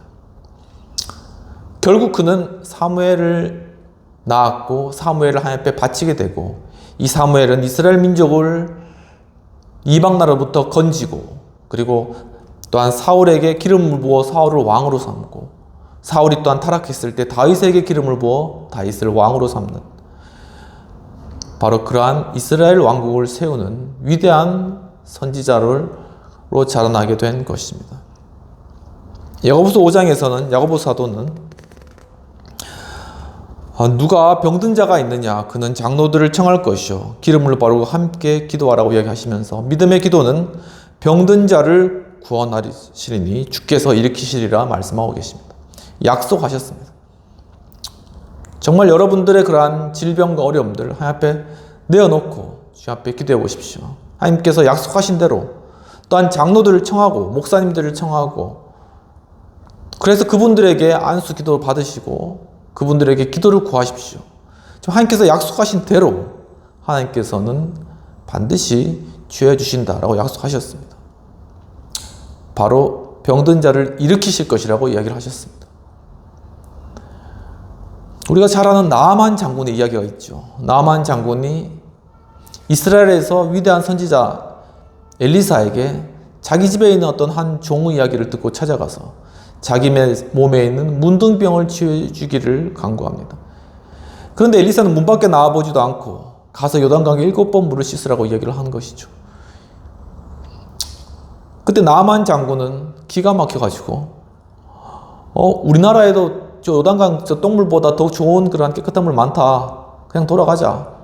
결국 그는 사무엘을 낳았고 사무엘을 하나님 앞에 바치게 되고 이 사무엘은 이스라엘 민족을 이방 나라로부터 건지고 그리고 또한 사울에게 기름을 부어 사울을 왕으로 삼고 사울이 또한 타락했을 때 다윗에게 기름을 부어 다윗을 왕으로 삼는 바로 그러한 이스라엘 왕국을 세우는 위대한 선지자로 자라나게 된 것입니다. 야고보서 5장에서는 야고보 사도는 누가 병든 자가 있느냐 그는 장로들을 청할 것이요 기름을 바르고 함께 기도하라고 이야기하시면서 믿음의 기도는 병든 자를 구원하시리니 주께서 일으키시리라 말씀하고 계십니다. 약속하셨습니다. 정말 여러분들의 그러한 질병과 어려움들 하나님 앞에 내어놓고 주 앞에 기도해 보십시오. 하나님께서 약속하신 대로 또한 장로들을 청하고 목사님들을 청하고 그래서 그분들에게 안수 기도 받으시고 그분들에게 기도를 구하십시오. 하나님께서 약속하신 대로 하나님께서는 반드시 취해 주신다라고 약속하셨습니다. 바로 병든 자를 일으키실 것이라고 이야기를 하셨습니다. 우리가 잘 아는 나아만 장군의 이야기가 있죠. 나아만 장군이 이스라엘에서 위대한 선지자 엘리사에게 자기 집에 있는 어떤 한 종의 이야기를 듣고 찾아가서 자기 몸에 있는 문둥병을 치유해주기를 간구합니다. 그런데 엘리사는 문 밖에 나와보지도 않고 가서 요단강에 7번 물을 씻으라고 이야기를 하는 것이죠. 그때 나아만 장군은 기가 막혀가지고 우리나라에도 저 요단강 저 똥물보다 더 좋은 그런 깨끗한 물 많다. 그냥 돌아가자.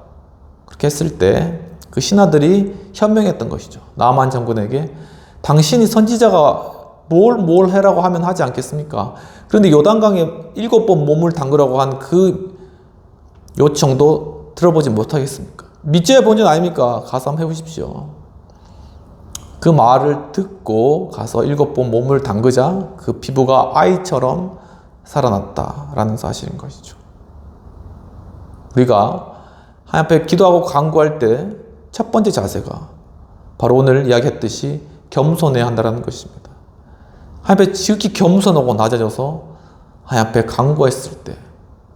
그렇게 했을 때 그 신하들이 현명했던 것이죠. 나아만 장군에게 당신이 선지자가 뭘 해라고 하면 하지 않겠습니까? 그런데 요단강에 7번 몸을 담그라고 한 그 요청도 들어보지 못하겠습니까? 믿지의 본전 아닙니까? 가서 한번 해보십시오. 그 말을 듣고 가서 7번 몸을 담그자 그 피부가 아이처럼 살아났다라는 사실인 것이죠. 우리가 하나님 앞에 기도하고 간구할 때 첫 번째 자세가 바로 오늘 이야기했듯이 겸손해야 한다는 것입니다. 하나님 앞에 지극히 겸손하고 낮아져서 하나님 앞에 간구했을 때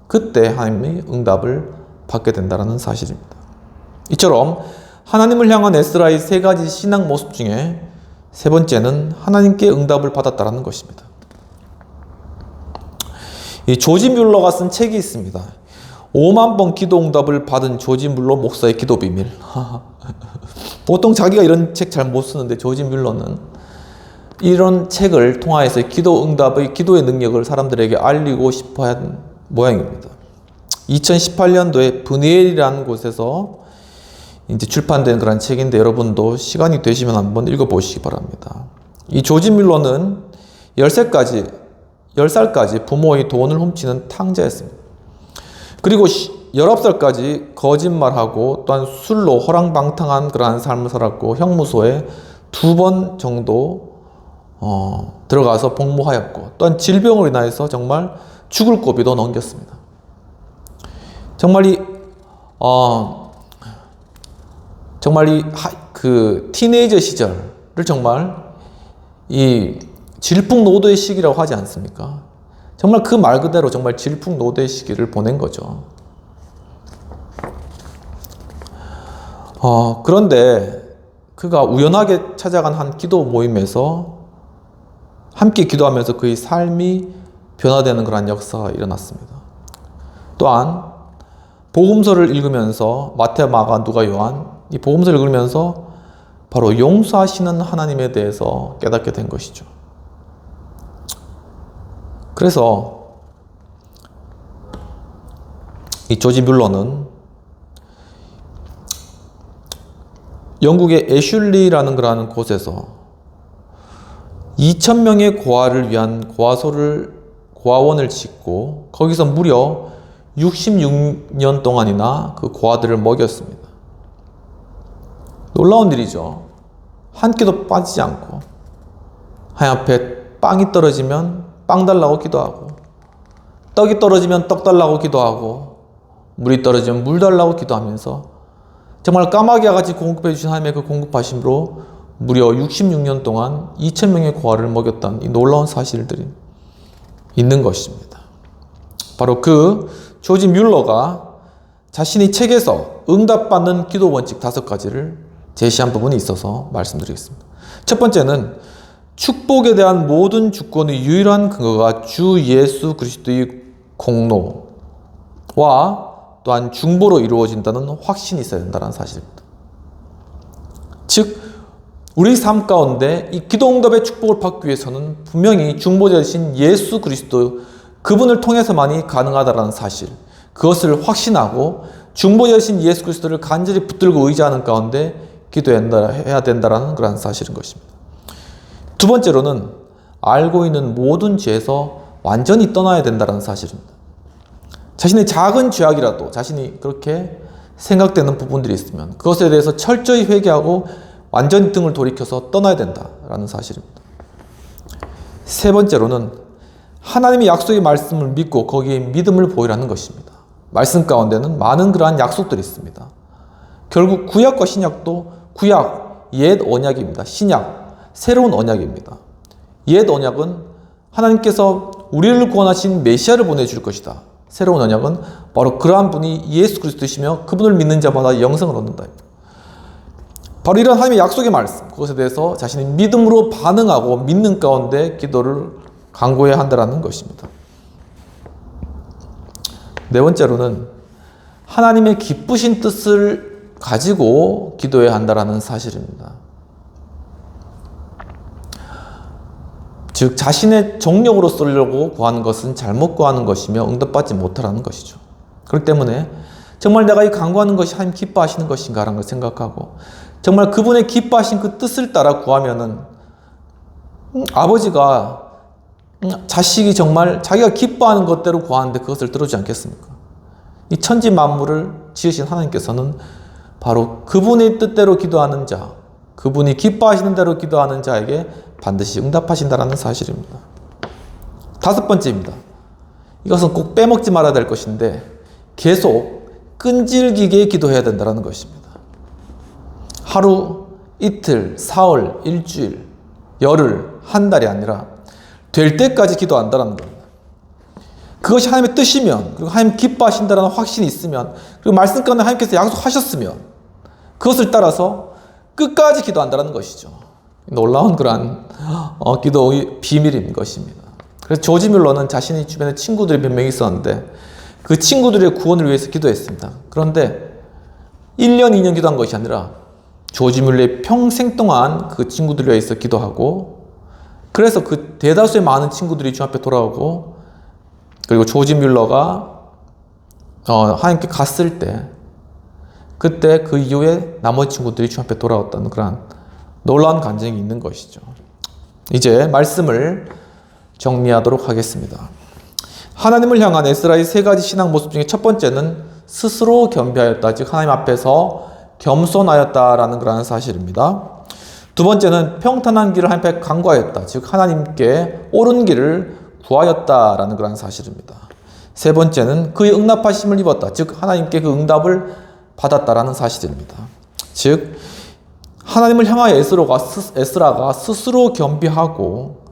그때 하나님이 응답을 받게 된다는 사실입니다. 이처럼 하나님을 향한 에스라의 3가지 신앙 모습 중에 세 번째는 하나님께 응답을 받았다는 것입니다. 이 조지 뮬러가 쓴 책이 있습니다. 5만 번 기도 응답을 받은 조지 뮬러 목사의 기도 비밀. 보통 자기가 이런 책 잘 못 쓰는데 조지 뮬러는 이런 책을 통하여서 기도 응답의 기도의 능력을 사람들에게 알리고 싶어 한 모양입니다. 2018년도에 브니엘이라는 곳에서 이제 출판된 그런 책인데 여러분도 시간이 되시면 한번 읽어보시기 바랍니다. 이 조지 뮬러는 10살까지 부모의 돈을 훔치는 탕자였습니다. 그리고 19살까지 거짓말하고 또한 술로 호랑방탕한 그러한 삶을 살았고 형무소에 2번 정도 들어가서 복무하였고 또한 질병으로 인하여서 정말 죽을 고비도 넘겼습니다. 정말 그 티네이저 시절을 정말 이 질풍노도의 시기라고 하지 않습니까? 정말 그 말 그대로 정말 질풍노도의 시기를 보낸 거죠. 그런데 그가 우연하게 찾아간 한 기도 모임에서 함께 기도하면서 그의 삶이 변화되는 그런 역사가 일어났습니다. 또한 복음서를 읽으면서 마태, 마가, 누가, 요한 이 복음서를 읽으면서 바로 용서하시는 하나님에 대해서 깨닫게 된 것이죠. 그래서 이 조지 뮬러는 영국의 애슐리라는 그러한 곳에서 2,000명의 고아를 위한 고아원을 짓고 거기서 무려 66년 동안이나 그 고아들을 먹였습니다. 놀라운 일이죠. 한 끼도 빠지지 않고 하나님 앞에 빵이 떨어지면 빵 달라고 기도하고, 떡이 떨어지면 떡 달라고 기도하고, 물이 떨어지면 물 달라고 기도하면서 정말 까마귀와 같이 공급해 주신 하나님의 그 공급하심으로 무려 66년 동안 2,000명의 고아를 먹였다는 이 놀라운 사실들이 있는 것입니다. 바로 그 조지 뮬러가 자신의 책에서 응답받는 기도 원칙 5가지를 제시한 부분이 있어서 말씀드리겠습니다. 첫 번째는 축복에 대한 모든 주권의 유일한 근거가 주 예수 그리스도의 공로와 또한 중보로 이루어진다는 확신이 있어야 된다는 사실입니다. 즉 우리 삶 가운데 이 기도 응답의 축복을 받기 위해서는 분명히 중보자이신 예수 그리스도 그분을 통해서만이 가능하다는 사실, 그것을 확신하고 중보자이신 예수 그리스도를 간절히 붙들고 의지하는 가운데 기도해야 된다는 그런 사실인 것입니다. 두 번째로는 알고 있는 모든 죄에서 완전히 떠나야 된다는 사실입니다. 자신의 작은 죄악이라도 자신이 그렇게 생각되는 부분들이 있으면 그것에 대해서 철저히 회개하고 완전히 등을 돌이켜서 떠나야 된다는 사실입니다. 세 번째로는 하나님의 약속의 말씀을 믿고 거기에 믿음을 보이라는 것입니다. 말씀 가운데는 많은 그러한 약속들이 있습니다. 결국 구약과 신약도 구약, 옛 언약입니다. 신약, 새로운 언약입니다. 옛 언약은 하나님께서 우리를 구원하신 메시아를 보내줄 것이다. 새로운 언약은 바로 그러한 분이 예수 그리스도이시며 그분을 믿는 자마다 영생을 얻는다. 바로 이런 하나님의 약속의 말씀, 그것에 대해서 자신의 믿음으로 반응하고 믿는 가운데 기도를 강구해야 한다는 것입니다. 네 번째로는 하나님의 기쁘신 뜻을 가지고 기도해야 한다는 사실입니다. 즉 자신의 정력으로 쓰려고 구하는 것은 잘못 구하는 것이며 응답받지 못하라는 것이죠. 그렇기 때문에 정말 내가 이 간구하는 것이 하나님 기뻐하시는 것인가 라는 걸 생각하고 정말 그분의 기뻐하신 그 뜻을 따라 구하면은 아버지가 자식이 정말 자기가 기뻐하는 것대로 구하는데 그것을 들어주지 않겠습니까? 이 천지 만물을 지으신 하나님께서는 바로 그분의 뜻대로 기도하는 자, 그분이 기뻐하시는 대로 기도하는 자에게 반드시 응답하신다는 사실입니다. 다섯 번째입니다. 이것은 꼭 빼먹지 말아야 될 것인데 계속 끈질기게 기도해야 된다는 것입니다. 하루, 이틀, 사흘, 일주일, 열흘, 한 달이 아니라 될 때까지 기도한다는 겁니다. 그것이 하나님의 뜻이면, 그리고 하나님 기뻐하신다는 확신이 있으면, 그리고 말씀 가운데 하나님께서 약속하셨으면 그것을 따라서 끝까지 기도한다는 것이죠. 놀라운 그러한 기도의 비밀인 것입니다. 그래서 조지 뮬러는 자신의 주변에 친구들이 몇 명 있었는데 그 친구들의 구원을 위해서 기도했습니다. 그런데 1년, 2년 기도한 것이 아니라 조지 뮬러의 평생 동안 그 친구들을 위해서 기도하고 그래서 그 대다수의 많은 친구들이 주 앞에 돌아오고 그리고 조지 뮬러가 하나님께 갔을 때 그때 그 이후에 나머지 친구들이 주 앞에 돌아왔다는 그런 놀라운 간증이 있는 것이죠. 이제 말씀을 정리하도록 하겠습니다. 하나님을 향한 에스라의 세 가지 신앙 모습 중에 첫 번째는 스스로 겸비하였다. 즉 하나님 앞에서 겸손하였다라는 그런 사실입니다. 두 번째는 평탄한 길을 하나님 앞에 간구하였다. 즉 하나님께 옳은 길을 구하였다라는 그런 사실입니다. 세 번째는 그의 응답하심을 입었다. 즉 하나님께 그 응답을 받았다라는 사실입니다. 즉 하나님을 향하여 에스라가 스스로 겸비하고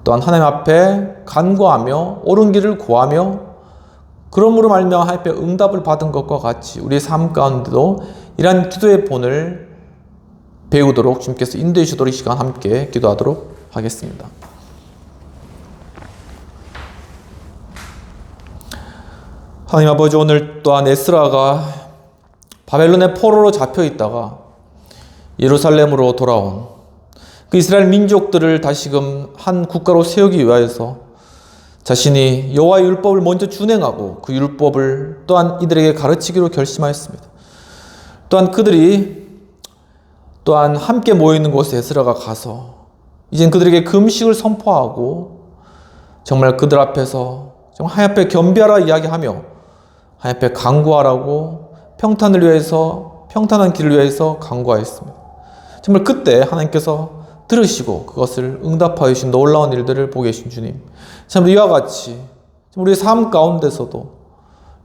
또한 하나님 앞에 간구하며 옳은 길을 구하며 그러므로 말미암아 하나님께 응답을 받은 것과 같이 우리의 삶 가운데도 이러한 기도의 본을 배우도록 주님께서 인도해 주도록 이 시간 함께 기도하도록 하겠습니다. 하나님 아버지, 오늘 또한 에스라가 바벨론의 포로로 잡혀 있다가 예루살렘으로 돌아온 그 이스라엘 민족들을 다시금 한 국가로 세우기 위하여서 자신이 여호와의 율법을 먼저 준행하고 그 율법을 또한 이들에게 가르치기로 결심하였습니다. 또한 그들이 또한 함께 모여있는 곳에 에스라가 가서 이젠 그들에게 금식을 선포하고 정말 그들 앞에서 정말 하나님 앞에 겸비하라 이야기하며 하나님 앞에 간구하라고 평탄을 위해서 평탄한 길을 위해서 간구하였습니다. 정말 그때 하나님께서 들으시고 그것을 응답하여 주신 놀라운 일들을 보게 하신 주님, 참 이와 같이 우리의 삶 가운데서도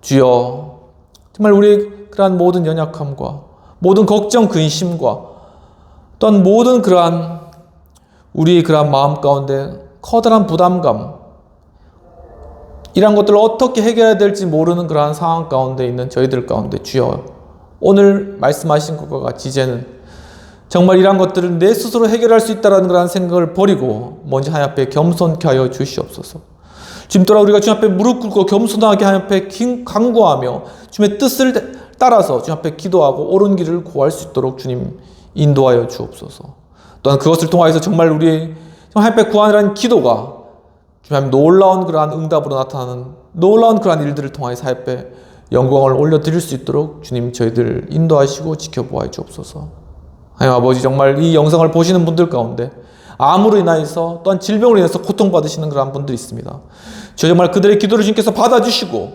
주여 정말 우리의 그러한 모든 연약함과 모든 걱정 근심과 또한 모든 그러한 우리의 그러한 마음 가운데 커다란 부담감, 이러한 것들을 어떻게 해결해야 될지 모르는 그러한 상황 가운데 있는 저희들 가운데 주여 오늘 말씀하신 것과 같이 이제는 정말 이러한 것들을 내 스스로 해결할 수 있다는 그러한 생각을 버리고 먼저 하나님 앞에 겸손케 하여 주시옵소서. 주님 또한 우리가 주님 앞에 무릎 꿇고 겸손하게 하나님 앞에 간구하며 주님의 뜻을 따라서 주님 앞에 기도하고 옳은 길을 구할 수 있도록 주님 인도하여 주옵소서. 또한 그것을 통하여서 정말 우리의 하나님 앞에 구하는 기도가 주님 놀라운 그러한 응답으로 나타나는 놀라운 그러한 일들을 통하여서 하나님 앞에 영광을 올려드릴 수 있도록 주님 저희들 인도하시고 지켜보아 주옵소서. 하나님 아버지, 정말 이 영상을 보시는 분들 가운데 암으로 인하여서 또한 질병으로 인해서 고통받으시는 그러한 분들이 있습니다. 저 정말 그들의 기도를 주님께서 받아주시고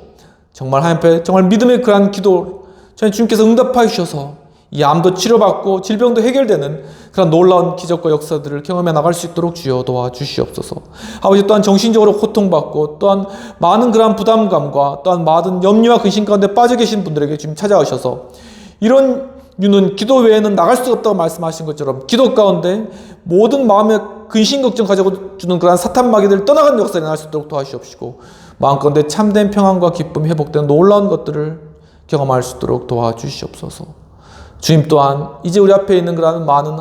정말 하나님 앞에 정말 믿음의 그러한 기도 주님께서 응답하여 주셔서 이 암도 치료받고 질병도 해결되는 그런 놀라운 기적과 역사들을 경험해 나갈 수 있도록 주여 도와주시옵소서. 아버지, 또한 정신적으로 고통받고 또한 많은 그러한 부담감과 또한 많은 염려와 근심 가운데 빠져 계신 분들에게 지금 찾아오셔서 이런 유는 기도 외에는 나갈 수가 없다고 말씀하신 것처럼 기도 가운데 모든 마음의 근심 걱정 가지고 주는 그러한 사탄 마귀들을 떠나가는 역사가 일어날 수 있도록 도와주시옵시고 마음 가운데 참된 평안과 기쁨이 회복되는 놀라운 것들을 경험할 수 있도록 도와주시옵소서. 주님 또한 이제 우리 앞에 있는 그런 많은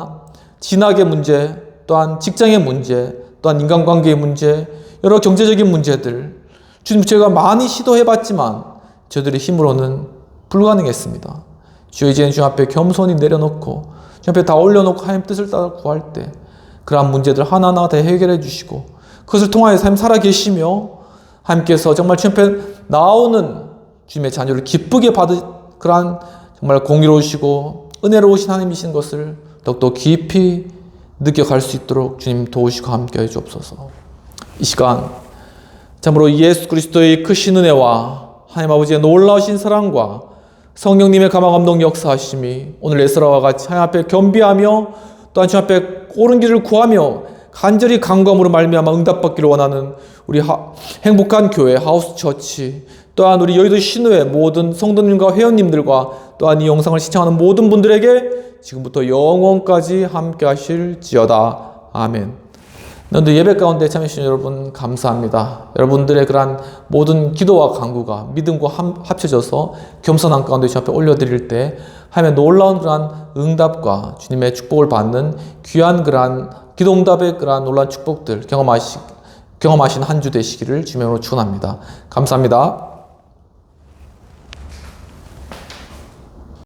진학의 문제, 또한 직장의 문제, 또한 인간관계의 문제, 여러 경제적인 문제들 주님 저희가 많이 시도해봤지만 저희들의 힘으로는 불가능했습니다. 주여 이제는 주님 앞에 겸손히 내려놓고 주님 앞에 다 올려놓고 하나님 뜻을 따라 구할 때 그러한 문제들 하나하나 다 해결해 주시고 그것을 통하여 삶 살아계시며 하나님께서 정말 주님 앞에 나오는 주님의 자녀를 기쁘게 받을 그러한 정말 공의로우시고 은혜로우신 하나님이신 것을 더욱더 깊이 느껴갈 수 있도록 주님 도우시고 함께해 주옵소서. 이 시간 참으로 예수 그리스도의 크신 은혜와 하나님 아버지의 놀라우신 사랑과 성령님의 감화감동 역사하심이 오늘 에스라와 같이 하나님 앞에 겸비하며 또한 주님 앞에 옳은 길을 구하며 간절히 간구함으로 말미암아 응답받기를 원하는 우리 행복한 교회 하우스처치, 또한 우리 여의도 신우의 모든 성도님과 회원님들과 또한 이 영상을 시청하는 모든 분들에게 지금부터 영원까지 함께 하실지어다. 아멘. 오늘 예배 가운데 참여해주신 여러분 감사합니다. 여러분들의 그러한 모든 기도와 간구가 믿음과 합쳐져서 겸손한 가운데 주 앞에 올려드릴 때 하나님의 놀라운 그러한 응답과 주님의 축복을 받는 귀한 그러한 기도 응답의 그러한 놀라운 축복들 경험하신 한 주 되시기를 주님으로 축원합니다. 감사합니다.